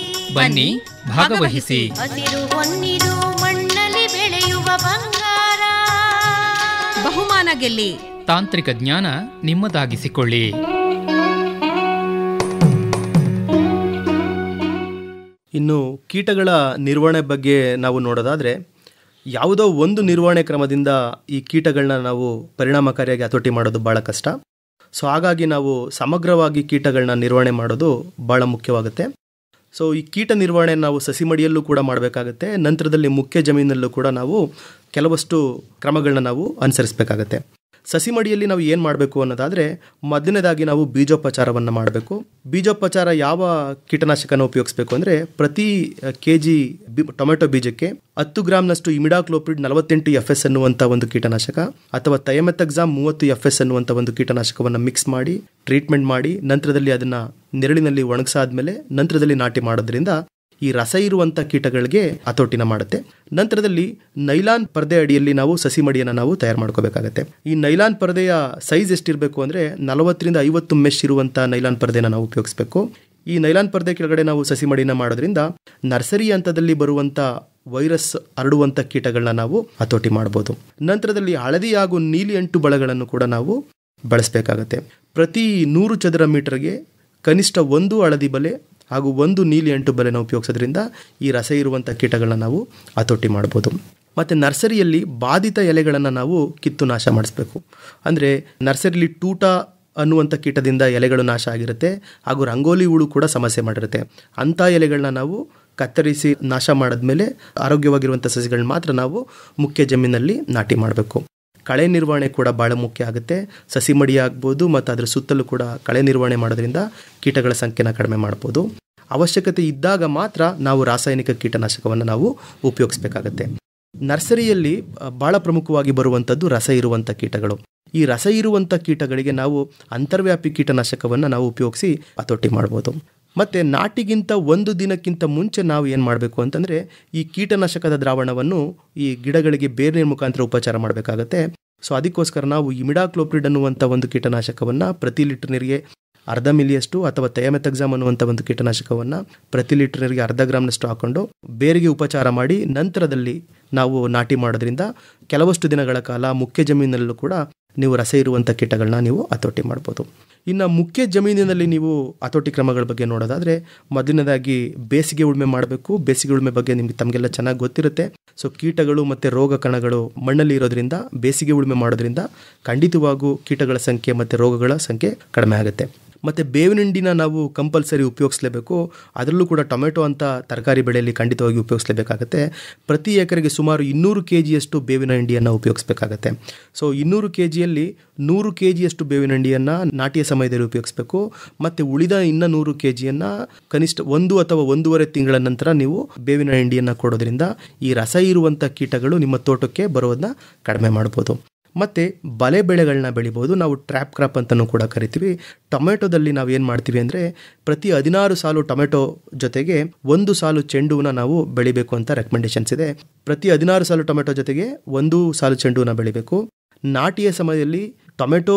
ಬನ್ನಿ ಭಾಗವಹಿಸಿ. ಹಸಿರು ಹೊನ್ನಿದು ಮಣ್ಣಲ್ಲಿ ಬೆಳೆಯುವ ಬಂಗಾರ. ಬಹುಮಾನ ಗೆಲ್ಲಿ. ತಾಂತ್ರಿಕ ಜ್ಞಾನ ನಿಮ್ಮದಾಗಿಸಿಕೊಳ್ಳಿ. ಇನ್ನು ಕೀಟಗಳ ನಿರ್ವಹಣೆ ಬಗ್ಗೆ ನಾವು ನೋಡೋದಾದರೆ, ಯಾವುದೋ ಒಂದು ನಿರ್ವಹಣೆ ಕ್ರಮದಿಂದ ಈ ಕೀಟಗಳನ್ನ ನಾವು ಪರಿಣಾಮಕಾರಿಯಾಗಿ ಹತೋಟಿ ಮಾಡೋದು ಭಾಳ ಕಷ್ಟ. ಸೊ ಹಾಗಾಗಿ ನಾವು ಸಮಗ್ರವಾಗಿ ಕೀಟಗಳನ್ನ ನಿರ್ವಹಣೆ ಮಾಡೋದು ಭಾಳ ಮುಖ್ಯವಾಗುತ್ತೆ. ಸೊ ಈ ಕೀಟ ನಿರ್ವಹಣೆ ನಾವು ಸಸಿ ಮಡಿಯಲ್ಲೂ ಕೂಡ ಮಾಡಬೇಕಾಗತ್ತೆ. ನಂತರದಲ್ಲಿ ಮುಖ್ಯ ಜಮೀನಲ್ಲೂ ಕೂಡ ನಾವು ಕೆಲವಷ್ಟು ಕ್ರಮಗಳನ್ನ ನಾವು ಅನುಸರಿಸಬೇಕಾಗತ್ತೆ. ಸಸಿ ಮಡಿಯಲ್ಲಿ ನಾವು ಏನು ಮಾಡಬೇಕು ಅನ್ನೋದಾದರೆ, ಮೊದಲನೇದಾಗಿ ನಾವು ಬೀಜೋಪಚಾರವನ್ನು ಮಾಡಬೇಕು. ಬೀಜೋಪಚಾರ ಯಾವ ಕೀಟನಾಶಕನ ಉಪಯೋಗಿಸಬೇಕು ಅಂದರೆ, ಪ್ರತಿ kg ಟೊಮೆಟೊ ಬೀಜಕ್ಕೆ 10 ಗ್ರಾಮ್ನಷ್ಟು ಇಮಿಡಾಕ್ಲೋಪ್ರಿಡ್ 48 FS ಅನ್ನುವಂಥ ಒಂದು ಕೀಟನಾಶಕ ಅಥವಾ ಥೈಮೆಥಾಕ್ಸಾಮ್ 30 FS ಅನ್ನುವಂಥ ಒಂದು ಕೀಟನಾಶಕವನ್ನು ಮಿಕ್ಸ್ ಮಾಡಿ ಟ್ರೀಟ್ಮೆಂಟ್ ಮಾಡಿ ನಂತರದಲ್ಲಿ ಅದನ್ನು ನೆರಳಿನಲ್ಲಿ ಒಣಗಿಸಾದ್ಮೇಲೆ ನಂತರದಲ್ಲಿ ನಾಟಿ ಮಾಡೋದ್ರಿಂದ ಈ ರಸ ಇರುವಂಥ ಕೀಟಗಳಿಗೆ ಹತೋಟಿನ ಮಾಡುತ್ತೆ. ನಂತರದಲ್ಲಿ ನೈಲಾನ್ ಪರದೆ ಅಡಿಯಲ್ಲಿ ನಾವು ಸಸಿ ಮಡಿಯನ್ನು ನಾವು ತಯಾರು ಮಾಡ್ಕೋಬೇಕಾಗತ್ತೆ. ಈ ನೈಲಾನ್ ಪರದೆಯ ಸೈಜ್ ಎಷ್ಟಿರಬೇಕು ಅಂದರೆ 40ರಿಂದ 50 ಮೆಶ್ ಇರುವಂಥ ನೈಲಾನ್ ಪರದೆನ ನಾವು ಉಪಯೋಗಿಸಬೇಕು. ಈ ನೈಲಾನ್ ಪರದೆ ಕೆಳಗಡೆ ನಾವು ಸಸಿ ಮಡಿನ ಮಾಡೋದ್ರಿಂದ ನರ್ಸರಿ ಹಂತದಲ್ಲಿ ಬರುವಂಥ ವೈರಸ್ ಹರಡುವಂಥ ಕೀಟಗಳನ್ನ ನಾವು ಹತೋಟಿ ಮಾಡ್ಬೋದು. ನಂತರದಲ್ಲಿ ಹಳದಿ ಹಾಗೂ ನೀಲಿ ಅಂಟು ಬಳೆಗಳನ್ನು ಕೂಡ ನಾವು ಬಳಸಬೇಕಾಗತ್ತೆ. ಪ್ರತಿ 100 ಚದರ ಮೀಟರ್ಗೆ ಕನಿಷ್ಠ 1 ಹಳದಿ ಬಲೆ ಹಾಗೂ 1 ನೀಲಿ ಅಂಟು ಬಲೆನ ಉಪಯೋಗಿಸೋದ್ರಿಂದ ಈ ರಸ ಇರುವಂಥ ಕೀಟಗಳನ್ನ ನಾವು ಹತೋಟಿ ಮಾಡ್ಬೋದು. ಮತ್ತು ನರ್ಸರಿಯಲ್ಲಿ ಬಾಧಿತ ಎಲೆಗಳನ್ನು ನಾವು ಕಿತ್ತು ನಾಶ ಮಾಡಿಸ್ಬೇಕು. ಅಂದರೆ ನರ್ಸರಿಲಿ ಟೂಟ ಅನ್ನುವಂಥ ಕೀಟದಿಂದ ಎಲೆಗಳು ನಾಶ ಆಗಿರುತ್ತೆ ಹಾಗೂ ರಂಗೋಲಿ ಹುಳು ಕೂಡ ಸಮಸ್ಯೆ ಮಾಡಿರುತ್ತೆ. ಅಂಥ ಎಲೆಗಳನ್ನ ನಾವು ಕತ್ತರಿಸಿ ನಾಶ ಮಾಡಿದ್ಮೇಲೆ ಆರೋಗ್ಯವಾಗಿರುವಂಥ ಸಸಿಗಳನ್ನ ಮಾತ್ರ ನಾವು ಮುಖ್ಯ ಜಮೀನಲ್ಲಿ ನಾಟಿ ಮಾಡಬೇಕು. ಕಳೆ ನಿರ್ವಹಣೆ ಕೂಡ ಭಾಳ ಮುಖ್ಯ ಆಗುತ್ತೆ. ಸಸಿ ಮಡಿ ಆಗ್ಬೋದು ಮತ್ತು ಅದರ ಸುತ್ತಲೂ ಕೂಡ ಕಳೆ ನಿರ್ವಹಣೆ ಮಾಡೋದ್ರಿಂದ ಕೀಟಗಳ ಸಂಖ್ಯೆನ ಕಡಿಮೆ ಮಾಡ್ಬೋದು. ಅವಶ್ಯಕತೆ ಇದ್ದಾಗ ಮಾತ್ರ ನಾವು ರಾಸಾಯನಿಕ ಕೀಟನಾಶಕವನ್ನು ನಾವು ಉಪಯೋಗಿಸಬೇಕಾಗತ್ತೆ. ನರ್ಸರಿಯಲ್ಲಿ ಭಾಳ ಪ್ರಮುಖವಾಗಿ ಬರುವಂಥದ್ದು ರಸ ಇರುವಂಥ ಕೀಟಗಳು. ಈ ರಸ ಇರುವಂಥ ಕೀಟಗಳಿಗೆ ನಾವು ಅಂತರ್ವ್ಯಾಪಿ ಕೀಟನಾಶಕವನ್ನು ನಾವು ಉಪಯೋಗಿಸಿ ಹತೋಟಿ ಮಾಡ್ಬೋದು. ಮತ್ತು ನಾಟಿಗಿಂತ 1 ದಿನಕ್ಕಿಂತ ಮುಂಚೆ ನಾವು ಏನು ಮಾಡಬೇಕು ಅಂತಂದರೆ, ಈ ಕೀಟನಾಶಕದ ದ್ರಾವಣವನ್ನು ಈ ಗಿಡಗಳಿಗೆ ಬೇರಿನ ಮುಖಾಂತರ ಉಪಚಾರ ಮಾಡಬೇಕಾಗತ್ತೆ. ಸೊ ಅದಕ್ಕೋಸ್ಕರ ನಾವು ಇಮಿಡಾಕ್ಲೋಪ್ರಿಡ್ ಅನ್ನುವಂಥ ಒಂದು ಕೀಟನಾಶಕವನ್ನು ಪ್ರತಿ ಲೀಟರ್ ನೀರಿಗೆ 1/2 ಮಿಲಿಯಷ್ಟು ಅಥವಾ ಥೈಮೆಥಾಕ್ಸಾಮ್ ಅನ್ನುವಂಥ ಒಂದು ಕೀಟನಾಶಕವನ್ನು ಪ್ರತಿ ಲೀಟರ್ ನೀರಿಗೆ 1/2 ಗ್ರಾಮ್ನಷ್ಟು ಹಾಕ್ಕೊಂಡು ಬೇರಿಗೆ ಉಪಚಾರ ಮಾಡಿ ನಂತರದಲ್ಲಿ ನಾವು ನಾಟಿ ಮಾಡೋದ್ರಿಂದ ಕೆಲವಷ್ಟು ದಿನಗಳ ಕಾಲ ಮುಖ್ಯ ಜಮೀನಲ್ಲೂ ಕೂಡ ನೀವು ರಸ ಇರುವಂಥ ಕೀಟಗಳನ್ನ ನೀವು ಹತೋಟಿ ಮಾಡ್ಬೋದು. ಇನ್ನು ಮುಖ್ಯ ಜಮೀನಿನಲ್ಲಿ ನೀವು ಹತೋಟಿ ಕ್ರಮಗಳ ಬಗ್ಗೆ ನೋಡೋದಾದರೆ, ಮೊದಲನೇದಾಗಿ ಬೇಸಿಗೆ ಉಳುಮೆ ಮಾಡಬೇಕು. ಬೇಸಿಗೆ ಉಳುಮೆ ಬಗ್ಗೆ ತಮಗೆಲ್ಲ ಚೆನ್ನಾಗಿ ಗೊತ್ತಿರುತ್ತೆ. ಸೊ ಕೀಟಗಳು ಮತ್ತು ರೋಗ ಕಣಗಳು ಮಣ್ಣಲ್ಲಿ ಇರೋದ್ರಿಂದ ಬೇಸಿಗೆ ಉಳುಮೆ ಮಾಡೋದ್ರಿಂದ ಖಂಡಿತವಾಗೂ ಕೀಟಗಳ ಸಂಖ್ಯೆ ಮತ್ತು ರೋಗಗಳ ಸಂಖ್ಯೆ ಕಡಿಮೆ ಆಗುತ್ತೆ. ಮತ್ತು ಬೇವಿನ ಹಿಂಡಿನ ನಾವು ಕಂಪಲ್ಸರಿ ಉಪಯೋಗಿಸಲೇಬೇಕು. ಅದರಲ್ಲೂ ಕೂಡ ಟೊಮೆಟೊ ಅಂತ ತರಕಾರಿ ಬೆಳೆಯಲ್ಲಿ ಖಂಡಿತವಾಗಿ ಉಪಯೋಗಿಸಲೇಬೇಕಾಗತ್ತೆ. ಪ್ರತಿ ಎಕರೆಗೆ ಸುಮಾರು 200 kgಯಷ್ಟು ಬೇವಿನ ಹಿಂಡಿಯನ್ನು ಉಪಯೋಗಿಸಬೇಕಾಗತ್ತೆ. ಸೊ 200 kgಯಲ್ಲಿ 100 kgಯಷ್ಟು ಬೇವಿನ ಹಿಂಡಿಯನ್ನು ನಾಟಿಯ ಸಮಯದಲ್ಲಿ ಉಪಯೋಗಿಸಬೇಕು. ಮತ್ತು ಉಳಿದ ಇನ್ನು 100 kgಯನ್ನು ಕನಿಷ್ಠ 1 ಅಥವಾ 1.5 ತಿಂಗಳ ನಂತರ ನೀವು ಬೇವಿನ ಹಿಂಡಿಯನ್ನು ಕೊಡೋದ್ರಿಂದ ಈ ರಸ ಇರುವಂಥ ಕೀಟಗಳು ನಿಮ್ಮ ತೋಟಕ್ಕೆ ಬರೋದನ್ನ ಕಡಿಮೆ ಮಾಡ್ಬೋದು. ಮತ್ತು ಬಲೆ ಬೆಳೆಗಳನ್ನ ಬೆಳಿಬೋದು. ನಾವು ಟ್ರ್ಯಾಪ್ ಕ್ರಾಪ್ ಅಂತಲೂ ಕೂಡ ಕರಿತೀವಿ. ಟೊಮೆಟೊದಲ್ಲಿ ನಾವು ಏನು ಮಾಡ್ತೀವಿ ಅಂದರೆ, ಪ್ರತಿ 16 ಸಾಲು ಟೊಮೆಟೊ ಜೊತೆಗೆ 1 ಸಾಲು ಚೆಂಡು ಹೂವನ್ನ ನಾವು ಬೆಳಿಬೇಕು ಅಂತ ರೆಕಮೆಂಡೇಶನ್ಸ್ ಇದೆ. ಪ್ರತಿ 16 ಸಾಲು ಟೊಮೆಟೊ ಜೊತೆಗೆ 1 ಸಾಲು ಚೆಂಡು ಹೂವನ್ನ ಬೆಳಿಬೇಕು. ನಾಟಿಯ ಸಮಯದಲ್ಲಿ ಟೊಮೆಟೊ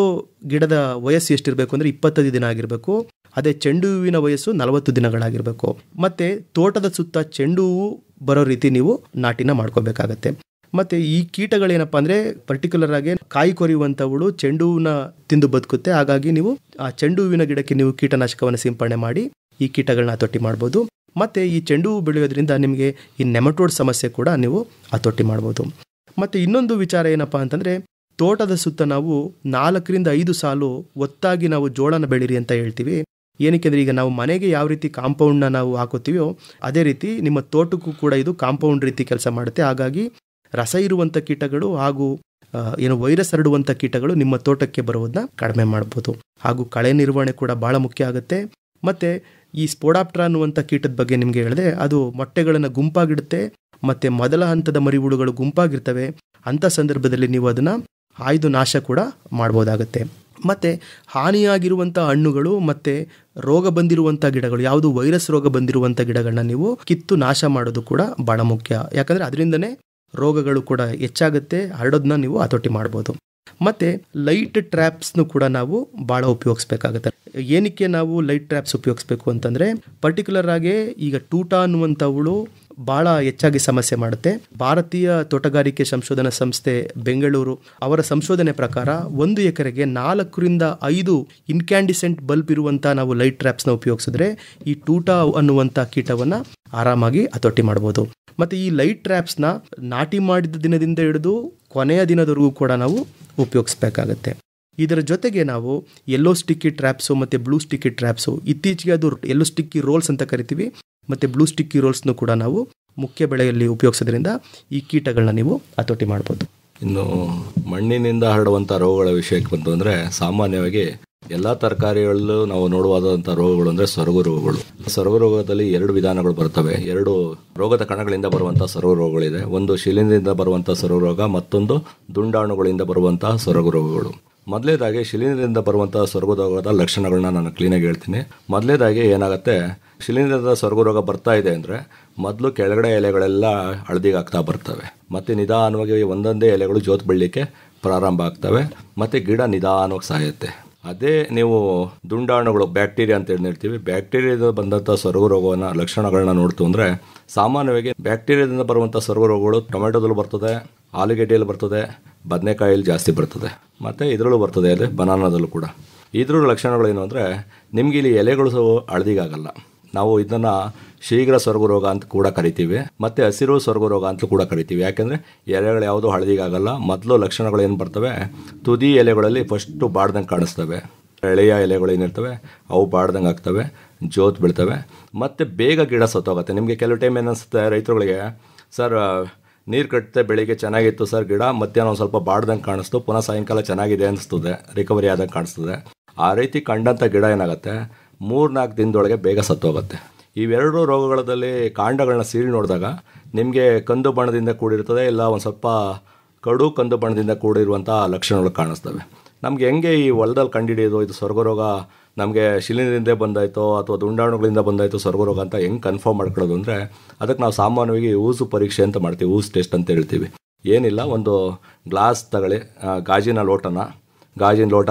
ಗಿಡದ ವಯಸ್ಸು ಎಷ್ಟಿರಬೇಕು ಅಂದರೆ 25 ದಿನ ಆಗಿರಬೇಕು. ಅದೇ ಚೆಂಡು ಹೂವಿನ ವಯಸ್ಸು 40 ದಿನಗಳಾಗಿರಬೇಕು. ಮತ್ತು ತೋಟದ ಸುತ್ತ ಚೆಂಡು ಹೂವು ಬರೋ ರೀತಿ ನೀವು ನಾಟಿನ ಮಾಡ್ಕೋಬೇಕಾಗತ್ತೆ. ಮತ್ತು ಈ ಕೀಟಗಳೇನಪ್ಪ ಅಂದರೆ, ಪರ್ಟಿಕ್ಯುಲರ್ ಆಗಿ ಕಾಯಿ ಕೊರೆಯುವಂಥ ಹುಳು ಚೆಂಡು ಹೂವನ್ನ ತಿಂದು ಬದುಕುತ್ತೆ. ಹಾಗಾಗಿ ನೀವು ಆ ಚೆಂಡು ಹೂವಿನ ಗಿಡಕ್ಕೆ ನೀವು ಕೀಟನಾಶಕವನ್ನು ಸಿಂಪಡಣೆ ಮಾಡಿ ಈ ಕೀಟಗಳನ್ನ ಹತೋಟಿ ಮಾಡ್ಬೋದು. ಮತ್ತು ಈ ಚೆಂಡು ಹೂವು ಬೆಳೆಯೋದ್ರಿಂದ ನಿಮಗೆ ಈ ನೆಮಟೋಡ್ ಸಮಸ್ಯೆ ಕೂಡ ನೀವು ಹತೋಟಿ ಮಾಡ್ಬೋದು. ಮತ್ತು ಇನ್ನೊಂದು ವಿಚಾರ ಏನಪ್ಪ ಅಂತಂದರೆ, ತೋಟದ ಸುತ್ತ ನಾವು 4ರಿಂದ 5 ಸಾಲು ಒತ್ತಾಗಿ ನಾವು ಜೋಳನ ಬೆಳೀರಿ ಅಂತ ಹೇಳ್ತೀವಿ. ಏನಕ್ಕೆ ಅಂದರೆ, ಈಗ ನಾವು ಮನೆಗೆ ಯಾವ ರೀತಿ ಕಾಂಪೌಂಡ್ನ ನಾವು ಹಾಕೋತೀವೋ ಅದೇ ರೀತಿ ನಿಮ್ಮ ತೋಟಕ್ಕೂ ಕೂಡ ಇದು ಕಾಂಪೌಂಡ್ ರೀತಿ ಕೆಲಸ ಮಾಡುತ್ತೆ. ಹಾಗಾಗಿ ರಸ ಇರುವಂಥ ಕೀಟಗಳು ಹಾಗೂ ವೈರಸ್ ಹರಡುವಂಥ ಕೀಟಗಳು ನಿಮ್ಮ ತೋಟಕ್ಕೆ ಬರುವುದನ್ನ ಕಡಿಮೆ ಮಾಡ್ಬೋದು. ಹಾಗೂ ಕಳೆ ನಿರ್ವಹಣೆ ಕೂಡ ಭಾಳ ಮುಖ್ಯ ಆಗುತ್ತೆ. ಮತ್ತು ಈ ಸ್ಪೋಡಾಪ್ಟ್ರಾ ಅನ್ನುವಂಥ ಕೀಟದ ಬಗ್ಗೆ ನಿಮಗೆ ಹೇಳಿದೆ, ಅದು ಮೊಟ್ಟೆಗಳನ್ನು ಗುಂಪಾಗಿಡುತ್ತೆ ಮತ್ತು ಮೊದಲ ಹಂತದ ಮರಿಹುಳುಗಳು ಗುಂಪಾಗಿರ್ತವೆ. ಅಂಥ ಸಂದರ್ಭದಲ್ಲಿ ನೀವು ಅದನ್ನು ಆಯ್ದು ನಾಶ ಕೂಡ ಮಾಡ್ಬೋದಾಗುತ್ತೆ. ಮತ್ತು ಹಾನಿಯಾಗಿರುವಂಥ ಹಣ್ಣುಗಳು ಮತ್ತು ರೋಗ ಬಂದಿರುವಂಥ ಗಿಡಗಳು, ಯಾವುದು ವೈರಸ್ ರೋಗ ಬಂದಿರುವಂಥ ಗಿಡಗಳನ್ನ ನೀವು ಕಿತ್ತು ನಾಶ ಮಾಡೋದು ಕೂಡ ಭಾಳ ಮುಖ್ಯ. ಯಾಕಂದರೆ ಅದರಿಂದನೇ ರೋಗಗಳು ಕೂಡ ಹೆಚ್ಚಾಗುತ್ತೆ, ಹರಡೋದನ್ನ ನೀವು ಹತೋಟಿ ಮಾಡ್ಬೋದು. ಮತ್ತು ಲೈಟ್ ಟ್ರ್ಯಾಪ್ಸ್ನು ಕೂಡ ನಾವು ಭಾಳ ಉಪಯೋಗಿಸ್ಬೇಕಾಗುತ್ತೆ. ಏನಕ್ಕೆ ನಾವು ಲೈಟ್ ಟ್ರ್ಯಾಪ್ಸ್ ಉಪಯೋಗಿಸ್ಬೇಕು ಅಂತಂದರೆ ಪರ್ಟಿಕ್ಯುಲರ್ ಆಗಿ ಈಗ ಟೂಟಾ ಅನ್ನುವಂಥವಳು ಭಾಳ ಹೆಚ್ಚಾಗಿ ಸಮಸ್ಯೆ ಮಾಡುತ್ತೆ. ಭಾರತೀಯ ತೋಟಗಾರಿಕೆ ಸಂಶೋಧನಾ ಸಂಸ್ಥೆ ಬೆಂಗಳೂರು ಅವರ ಸಂಶೋಧನೆ ಪ್ರಕಾರ 1 ಎಕರೆಗೆ 4 ರಿಂದ 5 ಇನ್ಕ್ಯಾಂಡಿಸೆಂಟ್ ಬಲ್ಬ್ ಇರುವಂಥ ನಾವು ಲೈಟ್ ಟ್ರ್ಯಾಪ್ಸ್ನ ಉಪಯೋಗಿಸಿದ್ರೆ ಈ ಟೂಟಾ ಅನ್ನುವಂಥ ಕೀಟವನ್ನು ಆರಾಮಾಗಿ ಹತೋಟಿ ಮಾಡ್ಬೋದು. ಮತ್ತು ಈ ಲೈಟ್ ಟ್ರ್ಯಾಪ್ಸ್ನ ನಾಟಿ ಮಾಡಿದ ದಿನದಿಂದ ಹಿಡಿದು ಕೊನೆಯ ದಿನದವರೆಗೂ ಕೂಡ ನಾವು ಉಪಯೋಗಿಸ್ಬೇಕಾಗತ್ತೆ. ಇದರ ಜೊತೆಗೆ ನಾವು ಯೆಲ್ಲೋ ಸ್ಟಿಕ್ಕಿ ಟ್ರ್ಯಾಪ್ಸು ಮತ್ತು ಬ್ಲೂ ಸ್ಟಿಕ್ಕಿ ಟ್ರ್ಯಾಪ್ಸು, ಇತ್ತೀಚೆಗೆ ಅದು ಯೆಲ್ಲೋ ಸ್ಟಿಕ್ಕಿ ರೋಲ್ಸ್ ಅಂತ ಕರಿತೀವಿ, ಮತ್ತು ಬ್ಲೂ ಸ್ಟಿಕ್ಕಿ ರೋಲ್ಸ್ನು ಕೂಡ ನಾವು ಮುಖ್ಯ ಬೆಳೆಯಲ್ಲಿ ಉಪಯೋಗಿಸೋದ್ರಿಂದ ಈ ಕೀಟಗಳನ್ನ ನೀವು ಹತೋಟಿ ಮಾಡ್ಬೋದು. ಇನ್ನು ಮಣ್ಣಿನಿಂದ ಹರಡುವಂಥ ರೋಗಗಳ ವಿಷಯಕ್ಕೆ ಬಂತು ಅಂದರೆ ಸಾಮಾನ್ಯವಾಗಿ ಎಲ್ಲ ತರಕಾರಿಗಳಲ್ಲೂ ನಾವು ನೋಡುವಾದಂಥ ರೋಗಗಳು ಅಂದರೆ ಸೊರಗು ರೋಗಗಳು. ಸೊರಗು ರೋಗದಲ್ಲಿ 2 ವಿಧಾನಗಳು ಬರ್ತವೆ. 2 ರೋಗದ ಕಣಗಳಿಂದ ಬರುವಂಥ ಸೊರಗು ರೋಗಗಳಿದೆ. ಒಂದು ಶಿಲೀಂಧ್ರದಿಂದ ಬರುವಂಥ ಸೊರಗು ರೋಗ, ಮತ್ತೊಂದು ದುಂಡಾಣುಗಳಿಂದ ಬರುವಂತಹ ಸೊರಗು ರೋಗಗಳು. ಮೊದಲೇದಾಗಿ ಶಿಲೀಂಧ್ರದಿಂದ ಬರುವಂಥ ಸೊರಗು ರೋಗದ ಲಕ್ಷಣಗಳನ್ನ ನಾನು ಕ್ಲೀನಾಗಿ ಹೇಳ್ತೀನಿ. ಮೊದಲೇದಾಗಿ ಏನಾಗುತ್ತೆ, ಶಿಲೀಂಧ್ರದ ಸೊರಗು ರೋಗ ಬರ್ತಾ ಇದೆ ಅಂದರೆ ಮೊದಲು ಕೆಳಗಡೆ ಎಲೆಗಳೆಲ್ಲ ಹಳದಿಗಾಗ್ತಾ ಬರ್ತವೆ, ಮತ್ತು ನಿಧಾನವಾಗಿ ಒಂದೊಂದೇ ಎಲೆಗಳು ಜೋತು ಬೆಳಲಿಕ್ಕೆ ಪ್ರಾರಂಭ ಆಗ್ತವೆ, ಮತ್ತು ಗಿಡ ನಿಧಾನವಾಗಿ ಸಾಯುತ್ತೆ. ಅದೇ ನೀವು ದುಂಡಾಣುಗಳು, ಬ್ಯಾಕ್ಟೀರಿಯಾ ಅಂತ ಹೇಳ್ತೀವಿ, ಬ್ಯಾಕ್ಟೀರಿಯಾದಿಂದ ಬಂದಂಥ ಸೊರಗು ರೋಗವನ್ನು ಲಕ್ಷಣಗಳನ್ನ ನೋಡ್ತು ಅಂದರೆ ಸಾಮಾನ್ಯವಾಗಿ ಬ್ಯಾಕ್ಟೀರಿಯಾದಿಂದ ಬರುವಂಥ ಸೊರಗು ರೋಗಗಳು ಟೊಮೆಟೊದಲ್ಲೂ ಬರ್ತದೆ, ಆಲೂಗೆಡ್ಡೆಯಲ್ಲಿ ಬರ್ತದೆ, ಬದನೆಕಾಯಲ್ಲಿ ಜಾಸ್ತಿ ಬರ್ತದೆ, ಮತ್ತು ಇದರಲ್ಲೂ ಬರ್ತದೆ, ಅದೇ ಬನಾನದಲ್ಲೂ ಕೂಡ. ಇದ್ರ ಲಕ್ಷಣಗಳೇನು ಅಂದರೆ ನಿಮಗೆ ಇಲ್ಲಿ ಎಲೆಗಳು ಹಳದಿಗಾಗಲ್ಲ. ನಾವು ಇದನ್ನು ಶೀಘ್ರ ಸೊರಗು ರೋಗ ಅಂತ ಕೂಡ ಕರಿತೀವಿ, ಮತ್ತು ಹಸಿರು ಸೊರಗು ರೋಗ ಅಂತ ಕೂಡ ಕರಿತೀವಿ. ಯಾಕೆಂದರೆ ಎಲೆಗಳು ಯಾವುದೂ ಹಳದಿಗಾಗಲ್ಲ. ಮೊದಲು ಲಕ್ಷಣಗಳೇನು ಬರ್ತವೆ, ತುದಿ ಎಲೆಗಳಲ್ಲಿ ಫಸ್ಟು ಬಾಡ್ದಂಗೆ ಕಾಣಿಸ್ತವೆ, ಎಳೆಯ ಎಲೆಗಳು ಏನಿರ್ತವೆ ಅವು ಬಾಡ್ದಂಗೆ ಆಗ್ತವೆ, ಜೋತ್ ಬೀಳ್ತವೆ, ಮತ್ತು ಬೇಗ ಗಿಡ ಸತ್ತೋಗುತ್ತೆ. ನಿಮಗೆ ಕೆಲವು ಟೈಮ್ ಏನಿಸುತ್ತೆ ರೈತರುಗಳಿಗೆ, ಸರ್ ನೀರು ಕಟ್ಟಿದೆ ಬೆಳಿಗ್ಗೆ ಚೆನ್ನಾಗಿತ್ತು ಸರ್ ಗಿಡ, ಮಧ್ಯಾಹ್ನ ಒಂದು ಸ್ವಲ್ಪ ಬಾಡ್ದಂಗೆ ಕಾಣಿಸ್ತು, ಪುನಃ ಸಾಯಂಕಾಲ ಚೆನ್ನಾಗಿದೆ ಅನಿಸ್ತದೆ, ರಿಕವರಿ ಆದಂಗೆ ಕಾಣಿಸ್ತದೆ. ಆ ರೀತಿ ಕಂಡಂಥ ಗಿಡ ಏನಾಗುತ್ತೆ 3-4 ದಿನದೊಳಗೆ ಬೇಗ ಸತ್ತೋಗುತ್ತೆ. ಇವೆರಡು ರೋಗಗಳಲ್ಲಿ ಕಾಂಡಗಳನ್ನ ಸೀಳಿ ನೋಡಿದಾಗ ನಿಮಗೆ ಕಂದು ಬಣ್ಣದಿಂದ ಕೂಡಿರ್ತದೆ, ಇಲ್ಲ ಒಂದು ಸ್ವಲ್ಪ ಕಡು ಕಂದು ಬಣ್ಣದಿಂದ ಕೂಡಿರುವಂಥ ಲಕ್ಷಣಗಳು ಕಾಣಿಸ್ತವೆ. ನಮಗೆ ಹೆಂಗೆ ಈ ಹೊಲದಲ್ಲಿ ಕಂಡುಹಿಡಿಯೋದು ಇದು ಸೊರಗು ರೋಗ ನಮಗೆ ಶಿಲೀಂಧ್ರದಿಂದ ಬಂದಾಯಿತೋ ಅಥವಾ ದುಂಡಾಣುಗಳಿಂದ ಬಂದಾಯಿತು ಸೊರಗು ರೋಗ ಅಂತ ಹೆಂಗೆ ಕನ್ಫರ್ಮ್ ಮಾಡ್ಕೊಳ್ಳೋದು ಅಂದರೆ ಅದಕ್ಕೆ ನಾವು ಸಾಮಾನ್ಯವಾಗಿ ಊಸು ಪರೀಕ್ಷೆ ಅಂತ ಮಾಡ್ತೀವಿ, ಊಸ್ ಟೆಸ್ಟ್ ಅಂತ ಹೇಳ್ತೀವಿ. ಏನಿಲ್ಲ, ಒಂದು ಗ್ಲಾಸ್ ತಗೊಳ್ಳಿ, ಗಾಜಿನ ಲೋಟ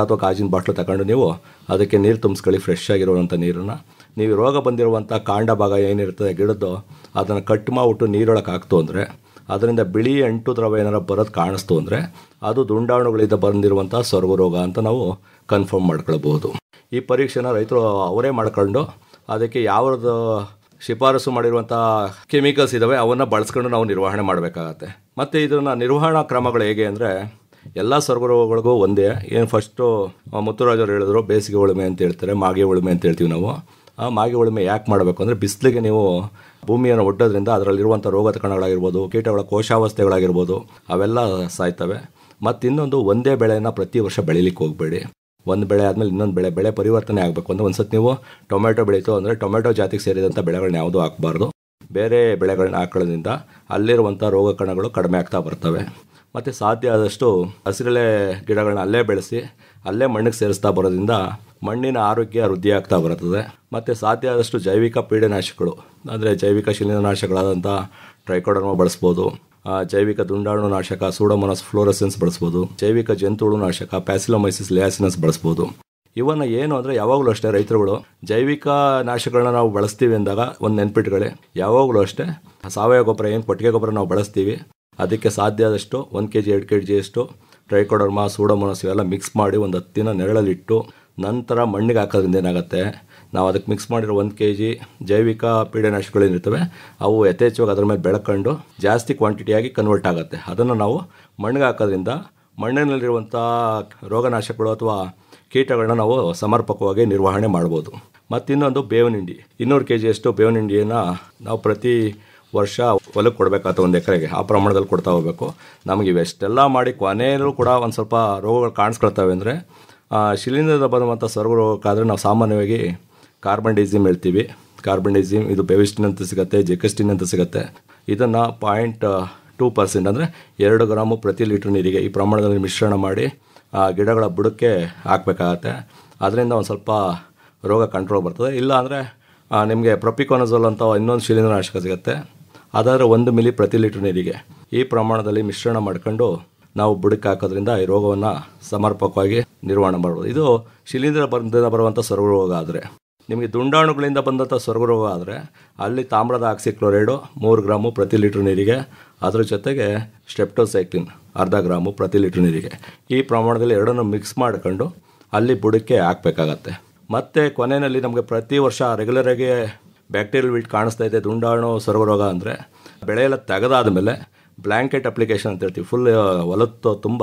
ಅಥವಾ ಗಾಜಿನ ಬಾಟ್ಲು ತಗೊಂಡು ನೀವು ಅದಕ್ಕೆ ನೀರು ತುಂಬಿಸ್ಕೊಳ್ಳಿ, ಫ್ರೆಶ್ ಆಗಿರುವಂಥ ನೀರನ್ನು. ನೀವು ರೋಗ ಬಂದಿರುವಂಥ ಕಾಂಡ ಭಾಗ ಏನಿರ್ತದೆ ಗಿಡದ್ದು ಅದನ್ನು ಕಟ್ ಮಾಡಿಬಿಟ್ಟು ನೀರೊಳಗೆ ಹಾಕ್ತು ಅಂದರೆ ಅದರಿಂದ ಬಿಳಿ ಅಂಟು ದ್ರವ ಏನಾರ ಬರೋದು ಕಾಣಿಸ್ತು ಅಂದರೆ ಅದು ದುಂಡಾಣುಗಳಿಂದ ಬಂದಿರುವಂಥ ಸೊರಗು ರೋಗ ಅಂತ ನಾವು ಕನ್ಫರ್ಮ್ ಮಾಡ್ಕೊಳ್ಬೋದು. ಈ ಪರೀಕ್ಷೆನ ರೈತರು ಅವರೇ ಮಾಡ್ಕೊಂಡು ಅದಕ್ಕೆ ಯಾವ್ದು ಶಿಫಾರಸು ಮಾಡಿರುವಂಥ ಕೆಮಿಕಲ್ಸ್ ಇದ್ದಾವೆ ಅವನ್ನು ಬಳಸ್ಕೊಂಡು ನಾವು ನಿರ್ವಹಣೆ ಮಾಡಬೇಕಾಗತ್ತೆ. ಮತ್ತು ಇದನ್ನು ನಿರ್ವಹಣಾ ಕ್ರಮಗಳು ಹೇಗೆ ಅಂದರೆ ಎಲ್ಲ ಸೊರಗು ರೋಗಗಳಿಗೂ ಒಂದೇ. ಏನು ಫಸ್ಟು ಮುತ್ತುರಾಜರು ಹೇಳಿದ್ರು ಬೇಸಿಗೆ ಉಳುಮೆ ಅಂತ ಹೇಳ್ತಾರೆ, ಮಾಗಿ ಉಳುಮೆ ಅಂತ ಹೇಳ್ತೀವಿ ನಾವು. ಆ ಮಾಗಿ ಉಳುಮೆ ಯಾಕೆ ಮಾಡಬೇಕು ಅಂದರೆ ಬಿಸಿಲಿಗೆ ನೀವು ಭೂಮಿಯನ್ನು ಒಡ್ಡೋದ್ರಿಂದ ಅದರಲ್ಲಿರುವಂಥ ರೋಗದ ಕಣಗಳಾಗಿರ್ಬೋದು, ಕೀಟಗಳ ಕೋಶಾವಸ್ಥೆಗಳಾಗಿರ್ಬೋದು ಅವೆಲ್ಲ ಸಾಯ್ತವೆ. ಮತ್ತು ಇನ್ನೊಂದು, ಒಂದೇ ಬೆಳೆಯನ್ನು ಪ್ರತಿ ವರ್ಷ ಬೆಳೀಲಿಕ್ಕೆ ಹೋಗಬೇಡಿ. ಒಂದು ಬೆಳೆ ಆದಮೇಲೆ ಇನ್ನೊಂದು ಬೆಳೆ ಪರಿವರ್ತನೆ ಆಗಬೇಕು ಅಂದರೆ ಒಂದು ಸತಿ ನೀವು ಟೊಮೆಟೊ ಬೆಳೀತು ಅಂದರೆ ಟೊಮೆಟೊ ಜಾತಿಗೆ ಸೇರಿದಂಥ ಬೆಳೆಗಳನ್ನ ಯಾವುದೂ ಹಾಕಬಾರ್ದು. ಬೇರೆ ಬೆಳೆಗಳನ್ನ ಹಾಕೊಳ್ಳೋದ್ರಿಂದ ಅಲ್ಲಿರುವಂಥ ರೋಗ ಕಣಗಳು ಕಡಿಮೆ ಆಗ್ತಾ ಬರ್ತವೆ. ಮತ್ತು ಸಾಧ್ಯ ಆದಷ್ಟು ಹಸಿರೆಲೆ ಗಿಡಗಳನ್ನ ಅಲ್ಲೇ ಬೆಳೆಸಿ ಅಲ್ಲೇ ಮಣ್ಣಿಗೆ ಸೇರಿಸ್ತಾ ಬರೋದ್ರಿಂದ ಮಣ್ಣಿನ ಆರೋಗ್ಯ ವೃದ್ಧಿ ಆಗ್ತಾ ಬರ್ತದೆ. ಮತ್ತು ಸಾಧ್ಯ ಆದಷ್ಟು ಜೈವಿಕ ಪೀಡನಾಶಕಗಳು ಅಂದರೆ ಜೈವಿಕ ಶಿಲೀಂಧ್ರನಾಶಕಗಳಾದಂಥ ಟ್ರೈಕೋಡರ್ಮಾ ಬಳಸ್ಬೋದು, ಜೈವಿಕ ದುಂಡಾಣು ನಾಶಕ ಸೂಡೋಮೋನಾಸ್ ಫ್ಲೋರೆಸೆನ್ಸ್ ಬಳಸ್ಬೋದು, ಜೈವಿಕ ಜಂತುಳು ನಾಶಕ ಪ್ಯಾಸಿಲೋಮೈಸಿಸ್ ಲಿಯಾಸಿನಸ್ ಬಳಸ್ಬೋದು. ಇವನ್ನ ಏನು ಅಂದರೆ ಯಾವಾಗಲೂ ಅಷ್ಟೇ ರೈತರುಗಳು ಜೈವಿಕ ನಾಶಗಳನ್ನ ನಾವು ಬಳಸ್ತೀವಿ ಅಂದಾಗ ಒಂದು ನೆನ್ಪಿಟ್ಕೊಳ್ಳಿ, ಯಾವಾಗಲೂ ಅಷ್ಟೇ ಸಾವಯವ ಗೊಬ್ಬರ ಏನು ಕೊಟ್ಟಿಗೆ ಗೊಬ್ಬರ ನಾವು ಬಳಸ್ತೀವಿ ಅದಕ್ಕೆ ಸಾಧ್ಯ ಆದಷ್ಟು 1 kg 2 kg ಅಷ್ಟು ಟ್ರೈಕೋಡರ್ಮಾ ಸೂಡೋಮೋನಾಸ್ ಇವೆಲ್ಲ ಮಿಕ್ಸ್ ಮಾಡಿ ಒಂದು 10 ದಿನ ನೆರಳಲ್ಲಿಟ್ಟು ನಂತರ ಮಣ್ಣಿಗೆ ಹಾಕೋದ್ರಿಂದ ಏನಾಗುತ್ತೆ, ನಾವು ಅದಕ್ಕೆ ಮಿಕ್ಸ್ ಮಾಡಿರೋ 1 kg ಜೈವಿಕ ಪೀಡನಾಶಕಗಳೇನಿರ್ತವೆ ಅವು ಯಥೇಚ್ಛವಾಗಿ ಅದರ ಮೇಲೆ ಬೆಳ್ಕೊಂಡು ಜಾಸ್ತಿ ಕ್ವಾಂಟಿಟಿಯಾಗಿ ಕನ್ವರ್ಟ್ ಆಗುತ್ತೆ. ಅದನ್ನು ನಾವು ಮಣ್ಣಿಗೆ ಹಾಕೋದ್ರಿಂದ ಮಣ್ಣಿನಲ್ಲಿರುವಂಥ ರೋಗನಾಶಕಗಳು ಅಥವಾ ಕೀಟಗಳನ್ನ ನಾವು ಸಮರ್ಪಕವಾಗಿ ನಿರ್ವಹಣೆ ಮಾಡ್ಬೋದು. ಮತ್ತು ಇನ್ನೊಂದು ಬೇವಿನ ಹಿಂಡಿ, 200 kg ಅಷ್ಟು ಬೇವಿನ ಹಿಂಡಿಯನ್ನು ನಾವು ಪ್ರತಿ ವರ್ಷ ಹೊಲಕ್ಕೆ ಕೊಡಬೇಕಾಗುತ್ತೆ. 1 ಎಕರೆಗೆ ಆ ಪ್ರಮಾಣದಲ್ಲಿ ಕೊಡ್ತಾ ಹೋಗಬೇಕು. ನಮಗೆ ಇವೆಷ್ಟೆಲ್ಲ ಮಾಡಿ ಕೊನೆಯಲ್ಲೂ ಕೂಡ ಒಂದು ಸ್ವಲ್ಪ ರೋಗಗಳು ಕಾಣಿಸ್ಕೊಳ್ತವೆ ಅಂದರೆ ಶಿಲೀಂಧ್ರದ ಬಂದಂಥ ಸೊರಗು ರೋಗಕ್ಕಾದರೆ ನಾವು ಸಾಮಾನ್ಯವಾಗಿ ಕಾರ್ಬನ್ಡೈಸಿಮ್ ಹೇಳ್ತೀವಿ. ಕಾರ್ಬನ್ಡೈಸಿಮ್ ಇದು ಬೆವಿಸ್ಟಿನ್ ಅಂತ ಸಿಗುತ್ತೆ, ಜೆಕಸ್ಟಿನ್ ಅಂತ ಸಿಗುತ್ತೆ. ಇದನ್ನು 0.2% ಅಂದರೆ 2 ಗ್ರಾಮು ಪ್ರತಿ ಲೀಟ್ರ್ ನೀರಿಗೆ ಈ ಪ್ರಮಾಣದಲ್ಲಿ ಮಿಶ್ರಣ ಮಾಡಿ ಗಿಡಗಳ ಬುಡಕ್ಕೆ ಹಾಕಬೇಕಾಗತ್ತೆ. ಅದರಿಂದ ಒಂದು ಸ್ವಲ್ಪ ರೋಗ ಕಂಟ್ರೋಲ್ ಬರ್ತದೆ. ಇಲ್ಲ ಅಂದರೆ ನಿಮಗೆ ಪ್ರೊಪಿಕೋನಜೋಲ್ ಅಂತ ಇನ್ನೊಂದು ಶಿಲೀಂಧ್ರನಾಶಕ ಸಿಗುತ್ತೆ, ಅದಾದರೆ 1 ಮಿಲಿ ಪ್ರತಿ ಲೀಟ್ರ್ ನೀರಿಗೆ ಈ ಪ್ರಮಾಣದಲ್ಲಿ ಮಿಶ್ರಣ ಮಾಡ್ಕೊಂಡು ನಾವು ಬುಡಕ್ಕೆ ಹಾಕೋದ್ರಿಂದ ಈ ರೋಗವನ್ನು ಸಮರ್ಪಕವಾಗಿ ನಿರ್ವಹಣೆ ಮಾಡ್ಬೋದು. ಇದು ಶಿಲೀಂಧ್ರದಿಂದ ಬರುವಂಥ ಸೊರಗರೋಗ ಆದರೆ. ನಿಮಗೆ ದುಂಡಾಣುಗಳಿಂದ ಬಂದಂಥ ಸೊರಗರೋಗ ಆದರೆ ಅಲ್ಲಿ ತಾಮ್ರದ ಆಕ್ಸಿಕ್ಲೋರೈಡು 3 ಗ್ರಾಮು ಪ್ರತಿ ಲೀಟ್ರ್ ನೀರಿಗೆ, ಅದ್ರ ಜೊತೆಗೆ ಸ್ಟ್ರೆಪ್ಟೋಸೈಕ್ಲಿನ್ ಅರ್ಧ ಗ್ರಾಮು ಪ್ರತಿ ಲೀಟ್ರ್ ನೀರಿಗೆ, ಈ ಪ್ರಮಾಣದಲ್ಲಿ ಎರಡನ್ನೂ ಮಿಕ್ಸ್ ಮಾಡ್ಕೊಂಡು ಅಲ್ಲಿ ಬುಡಕ್ಕೆ ಹಾಕಬೇಕಾಗತ್ತೆ. ಮತ್ತು ಕೊನೆಯಲ್ಲಿ ನಮಗೆ ಪ್ರತಿ ವರ್ಷ ರೆಗ್ಯುಲರಾಗಿ ಬ್ಯಾಕ್ಟೀರಿಯಲ್ ವಿಲ್ಟ್ ಕಾಣಿಸ್ತಾ ಇದೆ ದುಂಡಾಣು ಸೊರಗರೋಗ ಅಂದರೆ, ಬೆಳೆ ಎಲ್ಲ ತೆಗೆದಾದ ಮೇಲೆ ಬ್ಲ್ಯಾಂಕೆಟ್ ಅಪ್ಲಿಕೇಶನ್ ಅಂತ ಹೇಳ್ತೀವಿ. ಫುಲ್ ಹೊಲತ್ತು ತುಂಬ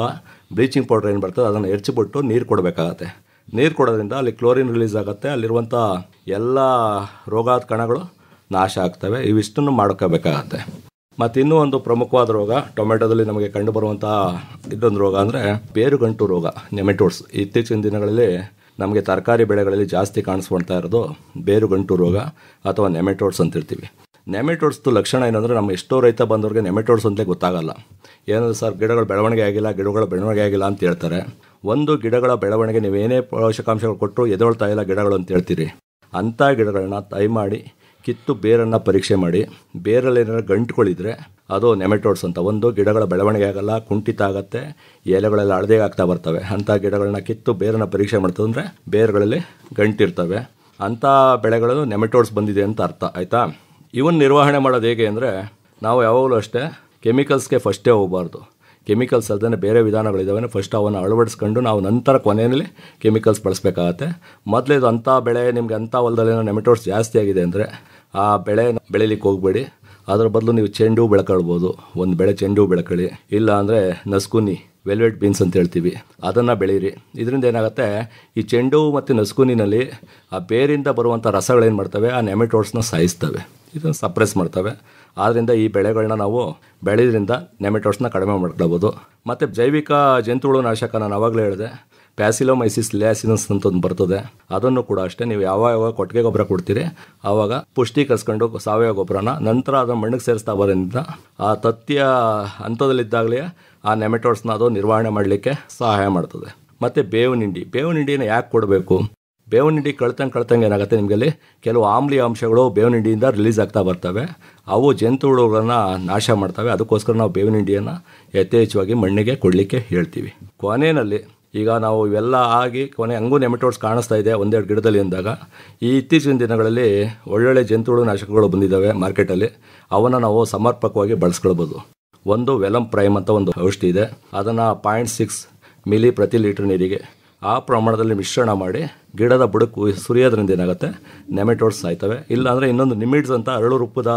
ಬ್ಲೀಚಿಂಗ್ ಪೌಡ್ರ್ ಏನು ಬರ್ತದೆ ಅದನ್ನು ಎರಚಿಬಿಟ್ಟು ನೀರು ಕೊಡಬೇಕಾಗತ್ತೆ. ನೀರು ಕೊಡೋದ್ರಿಂದ ಅಲ್ಲಿ ಕ್ಲೋರಿನ್ ರಿಲೀಸ್ ಆಗುತ್ತೆ, ಅಲ್ಲಿರುವಂಥ ಎಲ್ಲ ರೋಗಾದ ಕಣಗಳು ನಾಶ ಆಗ್ತವೆ. ಇವಿಷ್ಟನ್ನು ಮಾಡ್ಕೋಬೇಕಾಗತ್ತೆ. ಮತ್ತು ಇನ್ನೂ ಒಂದು ಪ್ರಮುಖವಾದ ರೋಗ ಟೊಮೆಟೊದಲ್ಲಿ ನಮಗೆ ಕಂಡುಬರುವಂಥ ಇದೊಂದು ರೋಗ ಅಂದರೆ ಬೇರುಗಂಟು ರೋಗ, ನೆಮೆಟೋಡ್ಸ್. ಇತ್ತೀಚಿನ ದಿನಗಳಲ್ಲಿ ನಮಗೆ ತರಕಾರಿ ಬೆಳೆಗಳಲ್ಲಿ ಜಾಸ್ತಿ ಕಾಣಿಸ್ಕೊಳ್ತಾ ಇರೋದು ಬೇರುಗಂಟು ರೋಗ ಅಥವಾ ನೆಮೆಟೋಡ್ಸ್ ಅಂತಿರ್ತೀವಿ. ನೆಮೆಟೋಡ್ಸ್ದು ಲಕ್ಷಣ ಏನಂದರೆ ನಮ್ಮ ಎಷ್ಟೋ ರೈತ ಬಂದವ್ರಿಗೆ ನೆಮೆಟೋಡ್ಸ್ ಅಂತಲೇ ಗೊತ್ತಾಗಲ್ಲ. ಏನಂದ್ರೆ ಸರ್ ಗಿಡಗಳ ಬೆಳವಣಿಗೆ ಆಗಿಲ್ಲ ಅಂತ ಹೇಳ್ತಾರೆ. ಒಂದು ಗಿಡಗಳ ಬೆಳವಣಿಗೆ ನೀವೇನೇ ಪೋಷಕಾಂಶಗಳು ಕೊಟ್ಟರು ಎದೊಳ್ತಾ ಇಲ್ಲ ಗಿಡಗಳು ಅಂತ ಹೇಳ್ತೀರಿ. ಅಂಥ ಗಿಡಗಳನ್ನ ದಯಮಾಡಿ ಕಿತ್ತು ಬೇರನ್ನು ಪರೀಕ್ಷೆ ಮಾಡಿ, ಬೇರಲ್ಲಿ ಏನಾದ್ರು ಗಂಟುಗಳಿದ್ರೆ ಅದು ನೆಮೆಟೋಡ್ಸ್ ಅಂತ. ಒಂದು ಗಿಡಗಳ ಬೆಳವಣಿಗೆ ಆಗಲ್ಲ, ಕುಂಠಿತ ಆಗುತ್ತೆ, ಎಲೆಗಳೆಲ್ಲ ಹಳದಿಗೆ ಆಗ್ತಾ ಬರ್ತವೆ. ಅಂಥ ಗಿಡಗಳನ್ನ ಕಿತ್ತು ಬೇರನ್ನು ಪರೀಕ್ಷೆ ಮಾಡ್ತದಂದರೆ ಬೇರುಗಳಲ್ಲಿ ಗಂಟಿರ್ತವೆ. ಅಂಥ ಬೆಳೆಗಳು ನೆಮೆಟೋಡ್ಸ್ ಬಂದಿದೆ ಅಂತ ಅರ್ಥ, ಆಯಿತಾ. ಇವನ್ ನಿರ್ವಹಣೆ ಮಾಡೋದು ಹೇಗೆ ಅಂದರೆ, ನಾವು ಯಾವಾಗಲೂ ಅಷ್ಟೇ ಕೆಮಿಕಲ್ಸ್ಗೆ ಫಸ್ಟೇ ಹೋಗಬಾರ್ದು. ಕೆಮಿಕಲ್ಸ್ ಅಲ್ಲದೇ ಬೇರೆ ವಿಧಾನಗಳಿದ್ದಾವೆ. ಫಸ್ಟ್ ಅವನ್ನು ಅಳವಡಿಸ್ಕೊಂಡು ನಾವು ನಂತರ ಕೊನೆಯಲ್ಲಿ ಕೆಮಿಕಲ್ಸ್ ಬಳಸಬೇಕಾಗತ್ತೆ. ಮೊದಲೇದು ಅಂಥ ಬೆಳೆ ನಿಮಗೆ ಅಂಥ ಹೊಲದಲ್ಲೇನೋ ನೆಮೆಟೋಡ್ಸ್ ಜಾಸ್ತಿ ಆಗಿದೆ ಅಂದರೆ ಆ ಬೆಳೆ ಬೆಳೀಲಿಕ್ಕೆ ಹೋಗಬೇಡಿ. ಅದರ ಬದಲು ನೀವು ಚೆಂಡು ಹೂ ಬೆಳ್ಕೊಳ್ಬೋದು. ಒಂದು ಬೆಳೆ ಚೆಂಡು ಹೂ ಬೆಳ್ಕೊಳ್ಳಿ, ಇಲ್ಲ ಅಂದರೆ ನಸ್ಕುನಿ ವೆಲ್ವೆಟ್ ಬೀನ್ಸ್ ಅಂತ ಹೇಳ್ತೀವಿ, ಅದನ್ನು ಬೆಳೀರಿ. ಇದರಿಂದ ಏನಾಗುತ್ತೆ, ಈ ಚೆಂಡು ಮತ್ತು ನಸ್ಕುನಿನಲ್ಲಿ ಆ ಬೇರಿಂದ ಬರುವಂಥ ರಸಗಳೇನು ಮಾಡ್ತವೆ, ಆ ನೆಮೆಟೋಡ್ಸ್ನ ಸಾಯಿಸ್ತವೆ, ಇದನ್ನು ಸಪ್ರೆಸ್ ಮಾಡ್ತವೆ. ಆದ್ದರಿಂದ ಈ ಬೆಳೆಗಳನ್ನ ನಾವು ಬೆಳೆಯೋದ್ರಿಂದ ನೆಮೆಟೋಡ್ಸ್ನ ಕಡಿಮೆ ಮಾಡ್ಕೊಳ್ಬೋದು. ಮತ್ತು ಜೈವಿಕ ಜಂತುಹುಳು ನಾಶಕ ನಾನು ಆವಾಗಲೇ ಹೇಳಿದೆ, ಪ್ಯಾಸಿಲೋಮೈಸಿಸ್ ಲಿಯಾಸಿನಸ್ ಅಂತ ಒಂದು ಬರ್ತದೆ. ಅದನ್ನು ಕೂಡ ಅಷ್ಟೇ ನೀವು ಯಾವಾಗ ಕೊಟ್ಟಿಗೆ ಗೊಬ್ಬರ ಕೊಡ್ತೀರಿ ಆವಾಗ ಪುಷ್ಟೀಕರಿಸ್ಕೊಂಡು ಸಾವಯವ ಗೊಬ್ಬರನ ನಂತರ ಅದನ್ನು ಮಣ್ಣಿಗೆ ಸೇರಿಸ್ತಾ ಬರೋದ್ರಿಂದ ಆ ತತ್ಯ ಹಂತದಲ್ಲಿದ್ದಾಗಲೇ ಆ ನೆಮೆಟೋಡ್ಸ್ನ ಅದು ನಿರ್ವಹಣೆ ಮಾಡಲಿಕ್ಕೆ ಸಹಾಯ ಮಾಡ್ತದೆ. ಮತ್ತು ಬೇವಿನ ಹಿಂಡಿನ ಯಾಕೆ ಕೊಡಬೇಕು? ಬೇವಿನ ಹಿಂಡಿ ಕಳ್ತಂಗೆ ಏನಾಗುತ್ತೆ, ನಿಮಗೆ ಅಲ್ಲಿ ಕೆಲವು ಆಮ್ಲೀಯ ಅಂಶಗಳು ಬೇವಿನ ಹಿಂಡಿಯಿಂದ ರಿಲೀಸ್ ಆಗ್ತಾ ಬರ್ತವೆ. ಅವು ಜಂತುಹುಳುಗಳನ್ನು ನಾಶ ಮಾಡ್ತವೆ. ಅದಕ್ಕೋಸ್ಕರ ನಾವು ಬೇವಿನ ಹಿಂಡಿಯನ್ನು ಯಥೇಚ್ಛವಾಗಿ ಮಣ್ಣಿಗೆ ಕೊಡಲಿಕ್ಕೆ ಹೇಳ್ತೀವಿ. ಕೊನೆಯಲ್ಲಿ ಈಗ ನಾವು ಇವೆಲ್ಲ ಆಗಿ ಹಂಗೂ ನೆಮೆಟೋಡ್ಸ್ ಕಾಣಿಸ್ತಾ ಇದೆ ಒಂದೆರಡು ಗಿಡದಲ್ಲಿ ಅಂದಾಗ, ಈ ಇತ್ತೀಚಿನ ದಿನಗಳಲ್ಲಿ ಒಳ್ಳೊಳ್ಳೆ ಜಂತುಹುಳು ನಾಶಕಗಳು ಬಂದಿದ್ದಾವೆ ಮಾರ್ಕೆಟಲ್ಲಿ. ಅವನ್ನು ನಾವು ಸಮರ್ಪಕವಾಗಿ ಬಳಸ್ಕೊಳ್ಬೋದು. ಒಂದು ವೆಲಮ್ ಪ್ರೈಮ್ ಅಂತ ಒಂದು ಔಷಧಿ ಇದೆ, ಅದನ್ನು 0.6 ಮಿಲಿ ಪ್ರತಿ ಲೀಟ್ರ್ ನೀರಿಗೆ ಆ ಪ್ರಮಾಣದಲ್ಲಿ ಮಿಶ್ರಣ ಮಾಡಿ ಗಿಡದ ಬುಡಕ್ಕೂ ಸುರಿಯೋದ್ರಿಂದ ಏನಾಗುತ್ತೆ, ನೆಮೆಟೋಡ್ಸ್ ಸಾಯ್ತವೆ. ಇಲ್ಲಾಂದರೆ ಇನ್ನೊಂದು ನಿಮಿಡ್ಸ್ ಅಂತ ಅರಳು ರೂಪದ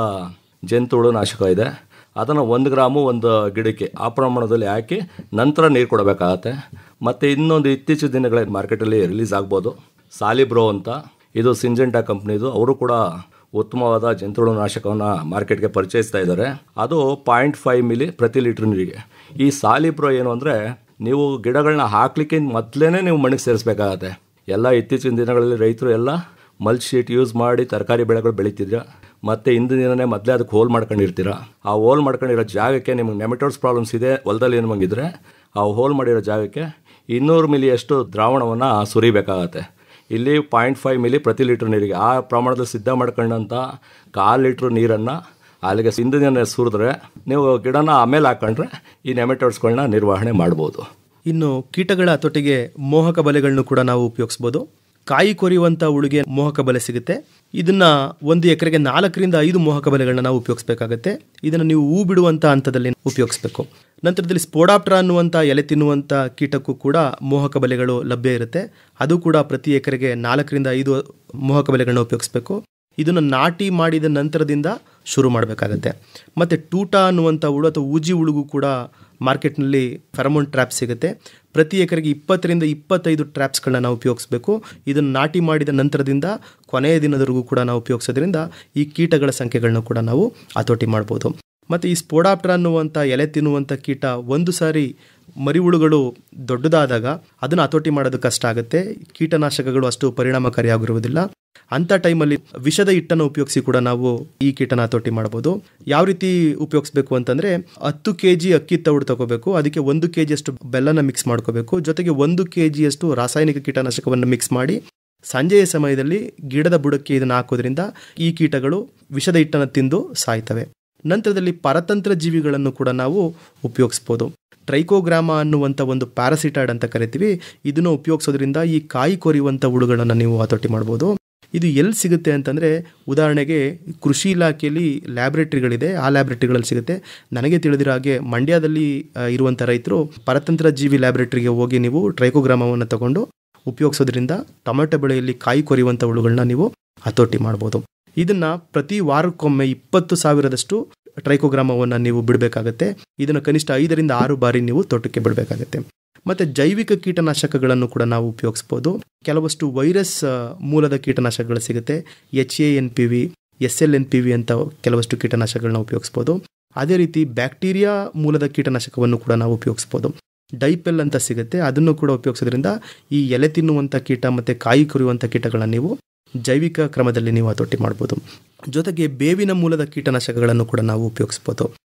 ಜಂತುಹುಳು ನಾಶಕ ಇದೆ, ಅದನ್ನು 1 ಗ್ರಾಮು ಒಂದು ಗಿಡಕ್ಕೆ ಆ ಪ್ರಮಾಣದಲ್ಲಿ ಹಾಕಿ ನಂತರ ನೀರು ಕೊಡಬೇಕಾಗತ್ತೆ. ಮತ್ತು ಇನ್ನೊಂದು ಇತ್ತೀಚಿನ ದಿನಗಳಲ್ಲಿ ಮಾರ್ಕೆಟಲ್ಲಿ ರಿಲೀಸ್ ಆಗ್ಬೋದು, ಸಾಲಿಬ್ರೋ ಅಂತ. ಇದು ಸಿಂಜೆಂಟಾ ಕಂಪ್ನಿದು. ಅವರು ಕೂಡ ಉತ್ತಮವಾದ ಜಂತುಹುಳು ನಾಶಕವನ್ನು ಮಾರ್ಕೆಟ್ಗೆ ಪರಿಚಯಿಸ್ತಾ ಇದ್ದಾರೆ. ಅದು 0.5 ಮಿಲಿ ಪ್ರತಿ ಲೀಟ್ರ್ ನೀರಿಗೆ. ಈ ಸಾಲಿಬ್ರೋ ಏನು ಅಂದರೆ, ನೀವು ಗಿಡಗಳನ್ನ ಹಾಕ್ಲಿಕ್ಕೆ ಮೊದಲೇ ನೀವು ಮಣ್ಣಿಗೆ ಸೇರಿಸ್ಬೇಕಾಗತ್ತೆ. ಎಲ್ಲ ಇತ್ತೀಚಿನ ದಿನಗಳಲ್ಲಿ ರೈತರು ಎಲ್ಲ ಮಲ್ಚ್ ಶೀಟ್ ಯೂಸ್ ಮಾಡಿ ತರಕಾರಿ ಬೆಳೆಗಳು ಬೆಳೀತಿದ್ರ. ಮತ್ತು ಹಿಂದಿನ ದಿನವೇ ಮೊದಲೇ ಅದಕ್ಕೆ ಹೋಲ್ ಮಾಡ್ಕೊಂಡಿರ್ತೀರ. ಆ ಹೋಲ್ ಮಾಡ್ಕೊಂಡಿರೋ ಜಾಗಕ್ಕೆ ನಿಮಗೆ ನೆಮೆಟೋಡ್ಸ್ ಪ್ರಾಬ್ಲಮ್ಸ್ ಇದೆ ಹೊಲದಲ್ಲಿ ಏನು ಮಂಗಿದ್ರೆ, ಆ ಹೋಲ್ ಮಾಡಿರೋ ಜಾಗಕ್ಕೆ 200 ಮಿಲಿಯಷ್ಟು ದ್ರಾವಣವನ್ನು ಸುರಿಬೇಕಾಗತ್ತೆ. ಇಲ್ಲಿ 0.5 ಮಿಲಿ ಪ್ರತಿ ಲೀಟ್ರ್ ನೀರಿಗೆ ಆ ಪ್ರಮಾಣದಲ್ಲಿ ಸಿದ್ಧ ಮಾಡ್ಕೊಂಡಂಥ 1/4 ಲೀಟ್ರ್ ನೀರನ್ನು ಅಲ್ಲಿಗೆ ಹಿಂದಿನ ಸುರಿದ್ರೆ ನೀವು ಗಿಡನ ಆಮೇಲೆ ಹಾಕೊಂಡ್ರೆ ಈ ನೆಮೆಟೋಡ್ಸ್ಗಳನ್ನ ನಿರ್ವಹಣೆ ಮಾಡ್ಬೋದು. ಇನ್ನು ಕೀಟಗಳ ಹತೋಟಿಗೆ ಮೋಹಕ ಬಲೆಗಳನ್ನು ಕೂಡ ನಾವು ಉಪಯೋಗಿಸ್ಬೋದು. ಕಾಯಿ ಕೊರಿಯುವಂಥ ಹುಳುಗೆ ಮೋಹಕ ಬಲೆ ಸಿಗುತ್ತೆ. ಇದನ್ನು 1 ಎಕರೆಗೆ 4 ರಿಂದ 5 ಮೋಹಕ ಬಲೆಗಳನ್ನ ನಾವು ಉಪಯೋಗಿಸ್ಬೇಕಾಗತ್ತೆ. ಇದನ್ನು ನೀವು ಹೂ ಬಿಡುವಂಥ ಹಂತದಲ್ಲಿ ಉಪಯೋಗಿಸ್ಬೇಕು. ನಂತರದಲ್ಲಿ ಸ್ಪೋಡಾಪ್ಟರ ಅನ್ನುವಂಥ ಎಲೆ ತಿನ್ನುವಂಥ ಕೀಟಕ್ಕೂ ಕೂಡ ಮೋಹಕ ಬಲೆಗಳು ಲಭ್ಯ ಇರುತ್ತೆ. ಅದು ಕೂಡ ಪ್ರತಿ ಎಕರೆಗೆ 4 ರಿಂದ 5 ಮೋಹಕ ಬಲೆಗಳನ್ನ ಉಪಯೋಗಿಸ್ಬೇಕು. ಇದನ್ನು ನಾಟಿ ಮಾಡಿದ ನಂತರದಿಂದ ಶುರು ಮಾಡಬೇಕಾಗತ್ತೆ. ಮತ್ತು ಟೂಟ ಅನ್ನುವಂಥ ಹುಳು ಅಥವಾ ಊಜಿ ಹುಳುಗೂ ಕೂಡ ಮಾರ್ಕೆಟ್ನಲ್ಲಿ ಫೆರಮೋನ್ ಟ್ರ್ಯಾಪ್ ಸಿಗುತ್ತೆ. ಪ್ರತಿ ಎಕರೆಗೆ 20 ರಿಂದ 25 ಟ್ರ್ಯಾಪ್ಸ್ಗಳನ್ನ ನಾವು ಉಪಯೋಗಿಸ್ಬೇಕು. ಇದನ್ನು ನಾಟಿ ಮಾಡಿದ ನಂತರದಿಂದ ಕೊನೆಯ ದಿನದವರೆಗೂ ಕೂಡ ನಾವು ಉಪಯೋಗಿಸೋದ್ರಿಂದ ಈ ಕೀಟಗಳ ಸಂಖ್ಯೆಗಳನ್ನ ಕೂಡ ನಾವು ಹತೋಟಿ ಮಾಡ್ಬೋದು. ಮತ್ತು ಈ ಸ್ಪೋಡಾಪ್ಟರ ಅನ್ನುವಂಥ ಎಲೆ ತಿನ್ನುವಂಥ ಕೀಟ ಒಂದು ಸಾರಿ ಮರಿಹುಳುಗಳು ದೊಡ್ಡದಾದಾಗ ಅದನ್ನು ಹತೋಟಿ ಮಾಡೋದು ಕಷ್ಟ ಆಗುತ್ತೆ. ಕೀಟನಾಶಕಗಳು ಅಷ್ಟು ಪರಿಣಾಮಕಾರಿಯಾಗಿರುವುದಿಲ್ಲ. ಅಂಥ ಟೈಮಲ್ಲಿ ವಿಷದ ಹಿಟ್ಟನ್ನು ಉಪಯೋಗಿಸಿ ಕೂಡ ನಾವು ಈ ಕೀಟನ ಹತೋಟಿ ಮಾಡ್ಬೋದು. ಯಾವ ರೀತಿ ಉಪಯೋಗಿಸ್ಬೇಕು ಅಂತಂದರೆ, 10 kg ಅಕ್ಕಿ ತೌಡು ತಗೋಬೇಕು, ಅದಕ್ಕೆ 1 kg ಅಷ್ಟು ಬೆಲ್ಲನ ಮಿಕ್ಸ್ ಮಾಡ್ಕೋಬೇಕು, ಜೊತೆಗೆ 1 kg ಅಷ್ಟು ರಾಸಾಯನಿಕ ಕೀಟನಾಶಕವನ್ನು ಮಿಕ್ಸ್ ಮಾಡಿ ಸಂಜೆಯ ಸಮಯದಲ್ಲಿ ಗಿಡದ ಬುಡಕ್ಕೆ ಇದನ್ನು ಹಾಕೋದ್ರಿಂದ ಈ ಕೀಟಗಳು ವಿಷದ ಹಿಟ್ಟನ್ನು ತಿಂದು ಸಾಯ್ತವೆ. ನಂತರದಲ್ಲಿ ಪರತಂತ್ರ ಜೀವಿಗಳನ್ನು ಕೂಡ ನಾವು ಉಪಯೋಗಿಸ್ಬೋದು. ಟ್ರೈಕೋಗ್ರಾಮ ಅನ್ನುವಂಥ ಒಂದು ಪ್ಯಾರಾಸಿಟಾಯ್ಡ್ ಅಂತ ಕರಿತೀವಿ. ಇದನ್ನು ಉಪಯೋಗಿಸೋದ್ರಿಂದ ಈ ಕಾಯಿ ಕೊರಿಯುವಂಥ ಹುಳುಗಳನ್ನು ನೀವು ಹತೋಟಿ ಮಾಡ್ಬೋದು. ಇದು ಎಲ್ಲಿ ಸಿಗುತ್ತೆ ಅಂತಂದರೆ, ಉದಾಹರಣೆಗೆ ಕೃಷಿ ಇಲಾಖೆಯಲ್ಲಿ ಲ್ಯಾಬ್ರೇಟರಿಗಳಿದೆ, ಆ ಲ್ಯಾಬ್ರೇಟರಿಗಳಲ್ಲಿ ಸಿಗುತ್ತೆ. ನನಗೆ ತಿಳಿದಿರೋ ಹಾಗೆ ಮಂಡ್ಯದಲ್ಲಿ ಇರುವಂಥ ರೈತರು ಪರತಂತ್ರ ಜೀವಿ ಲ್ಯಾಬ್ರೇಟರಿಗೆ ಹೋಗಿ ನೀವು ಟ್ರೈಕೋಗ್ರಾಮವನ್ನು ತಗೊಂಡು ಉಪಯೋಗಿಸೋದ್ರಿಂದ ಟೊಮೆಟೊ ಬೆಳೆಯಲ್ಲಿ ಕಾಯಿ ಕೊರಿಯುವಂಥ ಹುಳುಗಳನ್ನ ನೀವು ಹತೋಟಿ ಮಾಡ್ಬೋದು. ಇದನ್ನು ಪ್ರತಿ ವಾರಕ್ಕೊಮ್ಮೆ 20,000 ಟ್ರೈಕೋಗ್ರಾಮವನ್ನು ನೀವು ಬಿಡಬೇಕಾಗತ್ತೆ. ಇದನ್ನು ಕನಿಷ್ಠ 5ರಿಂದ 6 ಬಾರಿ ನೀವು ತೋಟಕ್ಕೆ ಬಿಡಬೇಕಾಗತ್ತೆ. ಮತ್ತು ಜೈವಿಕ ಕೀಟನಾಶಕಗಳನ್ನು ಕೂಡ ನಾವು ಉಪಯೋಗಿಸ್ಬೋದು. ಕೆಲವಷ್ಟು ವೈರಸ್ ಮೂಲದ ಕೀಟನಾಶಕಗಳು ಸಿಗುತ್ತೆ. HANPV, SLNPV ಅಂತ ಕೆಲವಷ್ಟು ಕೀಟನಾಶಕಗಳನ್ನ ಉಪಯೋಗಿಸ್ಬೋದು. ಅದೇ ರೀತಿ ಬ್ಯಾಕ್ಟೀರಿಯಾ ಮೂಲದ ಕೀಟನಾಶಕವನ್ನು ಕೂಡ ನಾವು ಉಪಯೋಗಿಸ್ಬೋದು. ಡೈಪೆಲ್ ಅಂತ ಸಿಗುತ್ತೆ, ಅದನ್ನು ಕೂಡ ಉಪಯೋಗಿಸೋದ್ರಿಂದ ಈ ಎಲೆ ತಿನ್ನುವಂಥ ಕೀಟ ಮತ್ತು ಕಾಯಿ ಕೊರಿಯುವಂಥ ಕೀಟಗಳನ್ನ ನೀವು ಜೈವಿಕ ಕ್ರಮದಲ್ಲಿ ನೀವು ಹತೋಟಿ ಮಾಡ್ಬೋದು. ಜೊತೆಗೆ ಬೇವಿನ ಮೂಲದ ಕೀಟನಾಶಕಗಳನ್ನು ಕೂಡ ನಾವು ಉಪಯೋಗಿಸ್ಬೋದು.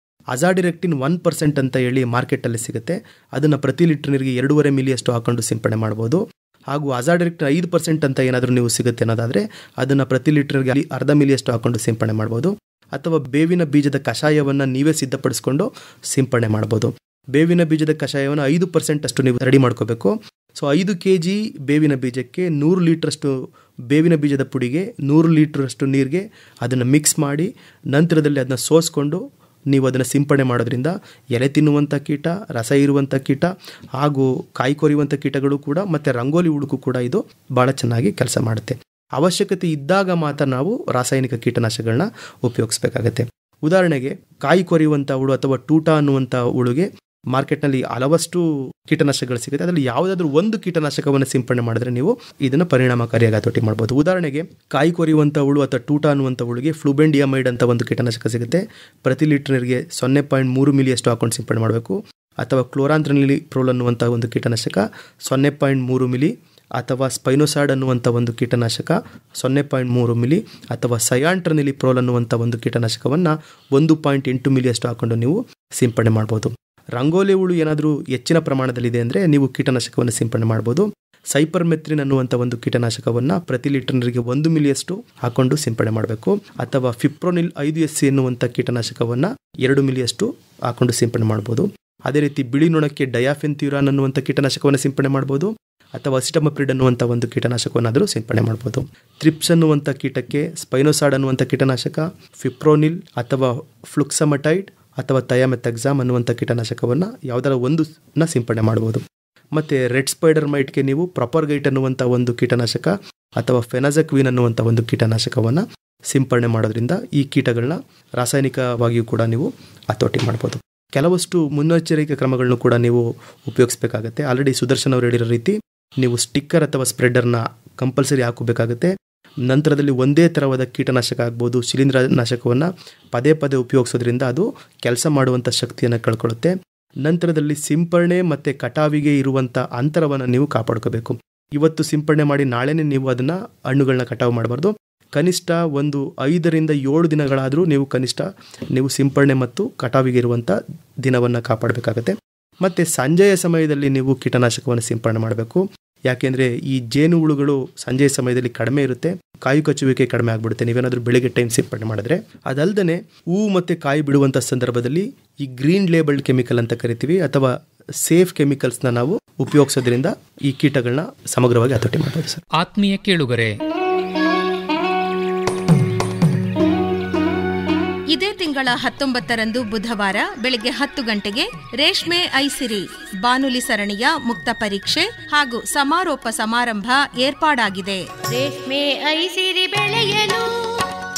ಅಜಾಡಿರೆಕ್ಟಿನ್ 1% ಅಂತ ಹೇಳಿ ಮಾರ್ಕೆಟಲ್ಲಿ ಸಿಗುತ್ತೆ. ಅದನ್ನು ಪ್ರತಿ ಲೀಟರ್ ನೀರಿಗೆ 2.5 ಮಿಲಿಯಷ್ಟು ಹಾಕೊಂಡು ಸಿಂಪಡಣೆ ಮಾಡ್ಬೋದು. ಹಾಗೂ ಅಜಾಡಿರೆಕ್ಟಿನ್ 5% ಅಂತ ಏನಾದರೂ ನೀವು ಸಿಗುತ್ತೆ ಅನ್ನೋದಾದರೆ ಅದನ್ನು ಪ್ರತಿ ಲೀಟರ್ಗೆ 0.5 ಮಿಲಿಯಷ್ಟು ಹಾಕೊಂಡು ಸಿಂಪಡಣೆ ಮಾಡ್ಬೋದು. ಅಥವಾ ಬೇವಿನ ಬೀಜದ ಕಷಾಯವನ್ನು ನೀವೇ ಸಿದ್ಧಪಡಿಸ್ಕೊಂಡು ಸಿಂಪಡಣೆ ಮಾಡ್ಬೋದು. ಬೇವಿನ ಬೀಜದ ಕಷಾಯವನ್ನು 5% ಅಷ್ಟು ನೀವು ರೆಡಿ ಮಾಡ್ಕೋಬೇಕು. ಸೊ 5 kg ಬೇವಿನ ಬೀಜಕ್ಕೆ 100 ಲೀಟ್ರಷ್ಟು ಬೇವಿನ ಬೀಜದ ಪುಡಿಗೆ 100 ಲೀಟ್ರಷ್ಟು ನೀರಿಗೆ ಅದನ್ನು ಮಿಕ್ಸ್ ಮಾಡಿ ನಂತರದಲ್ಲಿ ಅದನ್ನು ಸೋಸ್ಕೊಂಡು ನೀವು ಅದನ್ನು ಸಿಂಪಡಣೆ ಮಾಡೋದ್ರಿಂದ ಎಲೆ ತಿನ್ನುವಂಥ ಕೀಟ, ರಸ ಇರುವಂಥ ಕೀಟ ಹಾಗೂ ಕಾಯಿ ಕೊರಿಯುವಂಥ ಕೀಟಗಳು ಕೂಡ ಮತ್ತು ರಂಗೋಲಿ ಹುಳುಕು ಕೂಡ ಇದು ಭಾಳ ಚೆನ್ನಾಗಿ ಕೆಲಸ ಮಾಡುತ್ತೆ. ಅವಶ್ಯಕತೆ ಇದ್ದಾಗ ಮಾತ್ರ ನಾವು ರಾಸಾಯನಿಕ ಕೀಟನಾಶಕಗಳನ್ನ ಉಪಯೋಗಿಸ್ಬೇಕಾಗತ್ತೆ. ಉದಾಹರಣೆಗೆ ಕಾಯಿ ಕೊರಿಯುವಂಥ ಹುಳು ಅಥವಾ ಟೂಟ ಅನ್ನುವಂಥ ಹುಳುಗೆ ಮಾರ್ಕೆಟ್ನಲ್ಲಿ ಹಲವಷ್ಟು ಕೀಟನಾಶಕಗಳು ಸಿಗುತ್ತೆ. ಅದರಲ್ಲಿ ಯಾವುದಾದ್ರೂ ಒಂದು ಕೀಟನಾಶಕವನ್ನು ಸಿಂಪಡಣೆ ಮಾಡಿದ್ರೆ ನೀವು ಇದನ್ನು ಪರಿಣಾಮಕಾರಿಯಾಗಿ ಹತೋಟಿ ಮಾಡ್ಬೋದು. ಉದಾಹರಣೆಗೆ ಕಾಯಿ ಕೊರಿಯುವಂಥ ಹುಳು ಅಥವಾ ಟೂಟ ಅನ್ನುವಂಥ ಹುಳುಗೆ ಫ್ಲೂಬೆಂಡಿಯಮೈಡ್ ಅಂತ ಒಂದು ಕೀಟನಾಶಕ ಸಿಗುತ್ತೆ. ಪ್ರತಿ ಲೀಟರ್ ನೀರಿಗೆ 0.3 ಮಿಲಿಯಷ್ಟು ಹಾಕೊಂಡು ಸಿಂಪಡಣೆ ಮಾಡಬೇಕು. ಅಥವಾ ಕ್ಲೋರಾಂಥ್ರನಿಲಿಪ್ರೋಲ್ ಅನ್ನುವಂಥ ಒಂದು ಕೀಟನಾಶಕ 0.3 ಮಿಲಿ, ಅಥವಾ ಸ್ಪೈನೋಸಾಯ್ಡ್ ಅನ್ನುವಂಥ ಒಂದು ಕೀಟನಾಶಕ 0.3 ಮಿಲಿ, ಅಥವಾ ಸಯಾಂಟ್ರನಿಲಿಪ್ರೋಲ್ ಅನ್ನುವಂಥ ಒಂದು ಕೀಟನಾಶಕವನ್ನು 1.8 ಮಿಲಿಯಷ್ಟು ಹಾಕೊಂಡು ನೀವು ಸಿಂಪಡಣೆ ಮಾಡ್ಬೋದು. ರಂಗೋಲಿ ಹುಳು ಏನಾದರೂ ಹೆಚ್ಚಿನ ಪ್ರಮಾಣದಲ್ಲಿದೆ ಅಂದರೆ ನೀವು ಕೀಟನಾಶಕವನ್ನು ಸಿಂಪಡಣೆ ಮಾಡ್ಬೋದು. ಸೈಪರ್ಮೆಥ್ರಿನ್ ಅನ್ನುವಂಥ ಒಂದು ಕೀಟನಾಶಕವನ್ನು ಪ್ರತಿ ಲೀಟರ್ ನೀರಿಗೆ 1 ಮಿಲಿಯಷ್ಟು ಹಾಕೊಂಡು ಸಿಂಪಡಣೆ ಮಾಡಬೇಕು. ಅಥವಾ ಫಿಪ್ರೋನಿಲ್ 5SC ಎನ್ನುವಂಥ ಕೀಟನಾಶಕವನ್ನು 2 ಮಿಲಿಯಷ್ಟು ಹಾಕೊಂಡು ಸಿಂಪಡಣೆ ಮಾಡ್ಬೋದು. ಅದೇ ರೀತಿ ಬಿಳಿ ನೊಣಕ್ಕೆ ಡಯಾಫೆನ್ಥ್ಯೂರಾನ್ ಅನ್ನುವಂಥ ಕೀಟನಾಶಕವನ್ನು ಸಿಂಪಡಣೆ ಮಾಡ್ಬೋದು. ಅಥವಾ ಅಸಿಟಮಪ್ರಿಡ್ ಅನ್ನುವಂಥ ಒಂದು ಕೀಟನಾಶಕವನ್ನಾದರೂ ಸಿಂಪಡಣೆ ಮಾಡ್ಬೋದು. ಥ್ರಿಪ್ಸ್ ಅನ್ನುವಂಥ ಕೀಟಕ್ಕೆ ಸ್ಪೈನೋಸಾಯ್ಡ್ ಅನ್ನುವಂಥ ಕೀಟನಾಶಕ, ಫಿಪ್ರೋನಿಲ್ ಅಥವಾ ಫ್ಲುಕ್ಸಮಟೈಡ್ ಅಥವಾ ಥಯಾಮೆಥಾಕ್ಸಾಮ್ ಅನ್ನುವಂಥ ಕೀಟನಾಶಕವನ್ನು ಯಾವುದಾರ ಒಂದನ್ನ ಸಿಂಪಡಣೆ ಮಾಡ್ಬೋದು. ಮತ್ತು ರೆಡ್ ಸ್ಪೈಡರ್ ಮೈಟ್ಗೆ ನೀವು ಪ್ರೊಪರ್ಗೈಟ್ ಅನ್ನುವಂಥ ಒಂದು ಕೀಟನಾಶಕ ಅಥವಾ ಫೆನಾಜಕ್ವಿನ್ ಅನ್ನುವಂಥ ಒಂದು ಕೀಟನಾಶಕವನ್ನು ಸಿಂಪಡಣೆ ಮಾಡೋದ್ರಿಂದ ಈ ಕೀಟಗಳನ್ನ ರಾಸಾಯನಿಕವಾಗಿಯೂ ಕೂಡ ನೀವು ಹತೋಟಿ ಮಾಡ್ಬೋದು. ಕೆಲವಷ್ಟು ಮುನ್ನೆಚ್ಚರಿಕೆ ಕ್ರಮಗಳನ್ನು ಕೂಡ ನೀವು ಉಪಯೋಗಿಸಬೇಕಾಗತ್ತೆ. ಆಲ್ರೆಡಿ ಸುದರ್ಶನ್ ಅವರು ಹೇಳಿರೋ ರೀತಿ ನೀವು ಸ್ಟಿಕ್ಕರ್ ಅಥವಾ ಸ್ಪ್ರೆಡರ್ನ ಕಂಪಲ್ಸರಿ ಹಾಕೋಬೇಕಾಗುತ್ತೆ. ನಂತರದಲ್ಲಿ ಒಂದೇ ಥರವಾದ ಕೀಟನಾಶಕ ಆಗ್ಬೋದು, ಶಿಲೀಂಧ್ರನಾಶಕವನ್ನು ಪದೇ ಪದೇ ಉಪಯೋಗಿಸೋದ್ರಿಂದ ಅದು ಕೆಲಸ ಮಾಡುವಂಥ ಶಕ್ತಿಯನ್ನು ಕಳ್ಕೊಳ್ಳುತ್ತೆ. ನಂತರದಲ್ಲಿ ಸಿಂಪಡಣೆ ಮತ್ತು ಕಟಾವಿಗೆ ಇರುವಂಥ ಅಂತರವನ್ನು ನೀವು ಕಾಪಾಡ್ಕೋಬೇಕು. ಇವತ್ತು ಸಿಂಪಡಣೆ ಮಾಡಿ ನಾಳೆನೇ ನೀವು ಅದನ್ನು ಹಣ್ಣುಗಳನ್ನ ಕಟಾವು ಮಾಡಬಾರ್ದು. ಕನಿಷ್ಠ ಒಂದು 5ರಿಂದ 7 ದಿನಗಳಾದರೂ ನೀವು ಸಿಂಪಡಣೆ ಮತ್ತು ಕಟಾವಿಗೆ ಇರುವಂಥ ದಿನವನ್ನು ಕಾಪಾಡಬೇಕಾಗತ್ತೆ. ಮತ್ತು ಸಂಜೆಯ ಸಮಯದಲ್ಲಿ ನೀವು ಕೀಟನಾಶಕವನ್ನು ಸಿಂಪಡಣೆ ಮಾಡಬೇಕು. ಯಾಕೆಂದರೆ ಈ ಜೇನು ಹುಳುಗಳು ಸಂಜೆಯ ಸಮಯದಲ್ಲಿ ಕಡಿಮೆ ಇರುತ್ತೆ, ಕಾಯಿ ಕಚ್ಚುವಿಕೆ ಕಡಿಮೆ ಆಗಿಬಿಡುತ್ತೆ ನೀವೇನಾದರೂ ಬೆಳಗ್ಗೆ ಟೈಮ್ ಸಿಂಪಡಣೆ ಮಾಡಿದ್ರೆ. ಅದಲ್ಲದೆ ಹೂವು ಮತ್ತು ಕಾಯಿ ಬಿಡುವಂಥ ಸಂದರ್ಭದಲ್ಲಿ ಈ ಗ್ರೀನ್ ಲೇಬಲ್ಡ್ ಕೆಮಿಕಲ್ ಅಂತ ಕರಿತೀವಿ ಅಥವಾ ಸೇಫ್ ಕೆಮಿಕಲ್ಸ್ನ ನಾವು ಉಪಯೋಗಿಸೋದ್ರಿಂದ ಈ ಕೀಟಗಳನ್ನ ಸಮಗ್ರವಾಗಿ ಹತೋಟಿ ಮಾಡ್ಬೋದು ಸರ್. ಆತ್ಮೀಯ ಕೇಳುಗರೆ, ಇದೇ ತಿಂಗಳ 19ರಂದು ಬುಧವಾರ ಬೆಳಗ್ಗೆ 10 ಗಂಟೆಗೆ ರೇಷ್ಮೆ ಐಸಿರಿ ಬಾನುಲಿ ಸರಣಿಯ ಮುಕ್ತ ಪರೀಕ್ಷೆ ಹಾಗೂ ಸಮಾರೋಪ ಸಮಾರಂಭ ಏರ್ಪಾಡಾಗಿದೆ. ರೇಷ್ಮೆ ಐಸಿರಿ ಬೆಳೆಯಲು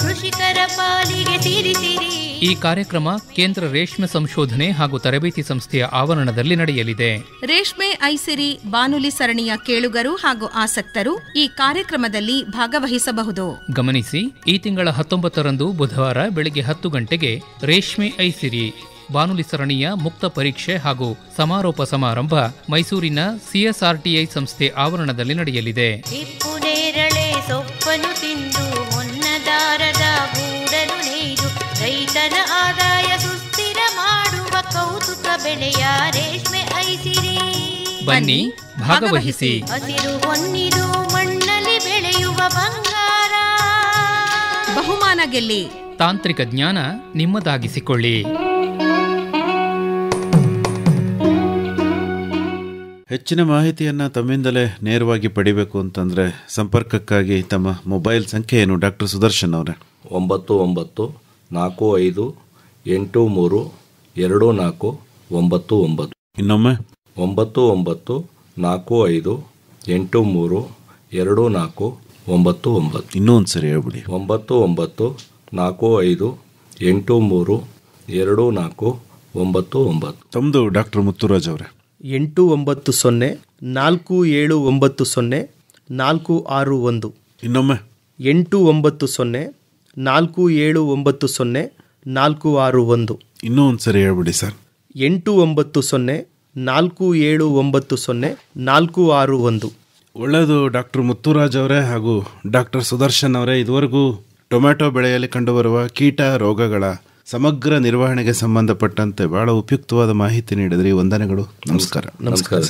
ಕೃಷಿಕರ ಪಾಲಿಗೆ ಸಿರಿಸಿರಿ. ಈ ಕಾರ್ಯಕ್ರಮ ಕೇಂದ್ರ ರೇಷ್ಮೆ ಸಂಶೋಧನೆ ಹಾಗೂ ತರಬೇತಿ ಸಂಸ್ಥೆಯ ಆವರಣದಲ್ಲಿ ನಡೆಯಲಿದೆ. ರೇಷ್ಮೆ ಐಸಿರಿ ಬಾನುಲಿ ಸರಣಿಯ ಕೇಳುಗರು ಹಾಗೂ ಆಸಕ್ತರು ಈ ಕಾರ್ಯಕ್ರಮದಲ್ಲಿ ಭಾಗವಹಿಸಬಹುದು. ಗಮನಿಸಿ, ಈ ತಿಂಗಳ 19ರಂದು ಬುಧವಾರ ಬೆಳಗ್ಗೆ 10 ಗಂಟೆಗೆ ರೇಷ್ಮೆ ಐಸಿರಿ ಬಾನುಲಿ ಸರಣಿಯ ಮುಕ್ತ ಪರೀಕ್ಷೆ ಹಾಗೂ ಸಮಾರೋಪ ಸಮಾರಂಭ ಮೈಸೂರಿನ CSRTI ಸಂಸ್ಥೆ ಆವರಣದಲ್ಲಿ ನಡೆಯಲಿದೆ. ಹಿಪ್ಪು ನೇರಳೆ ಸೊಪ್ಪನ್ನು ತಿಂದು ಹೊನ್ನದಾರದ ಗೂಡನ್ನು ನೇಯ್ದು ರೈತನ ಆದಾಯ ಸುಸ್ಥಿರ ಮಾಡುವ ಕೌತುಕ ಬೆಳೆಯ ರೇಷ್ಮೆ ಐಸಿರಿ. ಬನ್ನಿ, ಭಾಗವಹಿಸಿ. ಹಸಿರು ಹೊನ್ನಿದು ಮಣ್ಣಲ್ಲಿ ಬೆಳೆಯುವ ಬಂಗಾರ. ಬಹುಮಾನ ಗೆಲ್ಲಿ. ತಾಂತ್ರಿಕ ಜ್ಞಾನ ನಿಮ್ಮದಾಗಿಸಿಕೊಳ್ಳಿ. ಹೆಚ್ಚಿನ ಮಾಹಿತಿಯನ್ನು ತಮ್ಮಿಂದಲೇ ನೇರವಾಗಿ ಪಡಿಬೇಕು ಅಂತಂದರೆ ಸಂಪರ್ಕಕ್ಕಾಗಿ ತಮ್ಮ ಮೊಬೈಲ್ ಸಂಖ್ಯೆ ಏನು ಡಾಕ್ಟರ್ ಸುದರ್ಶನ್ ಅವರೇ? 9945283249. ಇನ್ನೊಮ್ಮೆ 9945283249. ಇನ್ನೂ ಒಂದು ಸರಿ ಹೇಳ್ಬಿಡಿ. 9945283249. ತಮ್ಮದು ಡಾಕ್ಟರ್ ಮುತ್ತುರಾಜ್ ಅವರೇ? 890470461461. ಇನ್ನೊಮ್ಮೆ 890470461461. ಇನ್ನೂ ಒಂದು ಸರಿ ಹೇಳ್ಬಿಡಿ ಸರ್. 890470461461. ಒಳ್ಳೆಯದು ಡಾಕ್ಟರ್ ಮುತ್ತುರಾಜ್ ಅವರೇ ಹಾಗೂ ಡಾಕ್ಟರ್ ಸುದರ್ಶನ್ ಅವರೇ, ಇದುವರೆಗೂ ಟೊಮ್ಯಾಟೊ ಬೆಳೆಯಲ್ಲಿ ಕಂಡುಬರುವ ಕೀಟ ರೋಗಗಳ ಸಮಗ್ರ ನಿರ್ವಹಣೆಗೆ ಸಂಬಂಧಪಟ್ಟಂತೆ ಬಹಳ ಉಪಯುಕ್ತವಾದ ಮಾಹಿತಿ ನೀಡಿದ್ರಿ. ವಂದನೆಗಳು. ನಮಸ್ಕಾರ. ನಮಸ್ಕಾರ.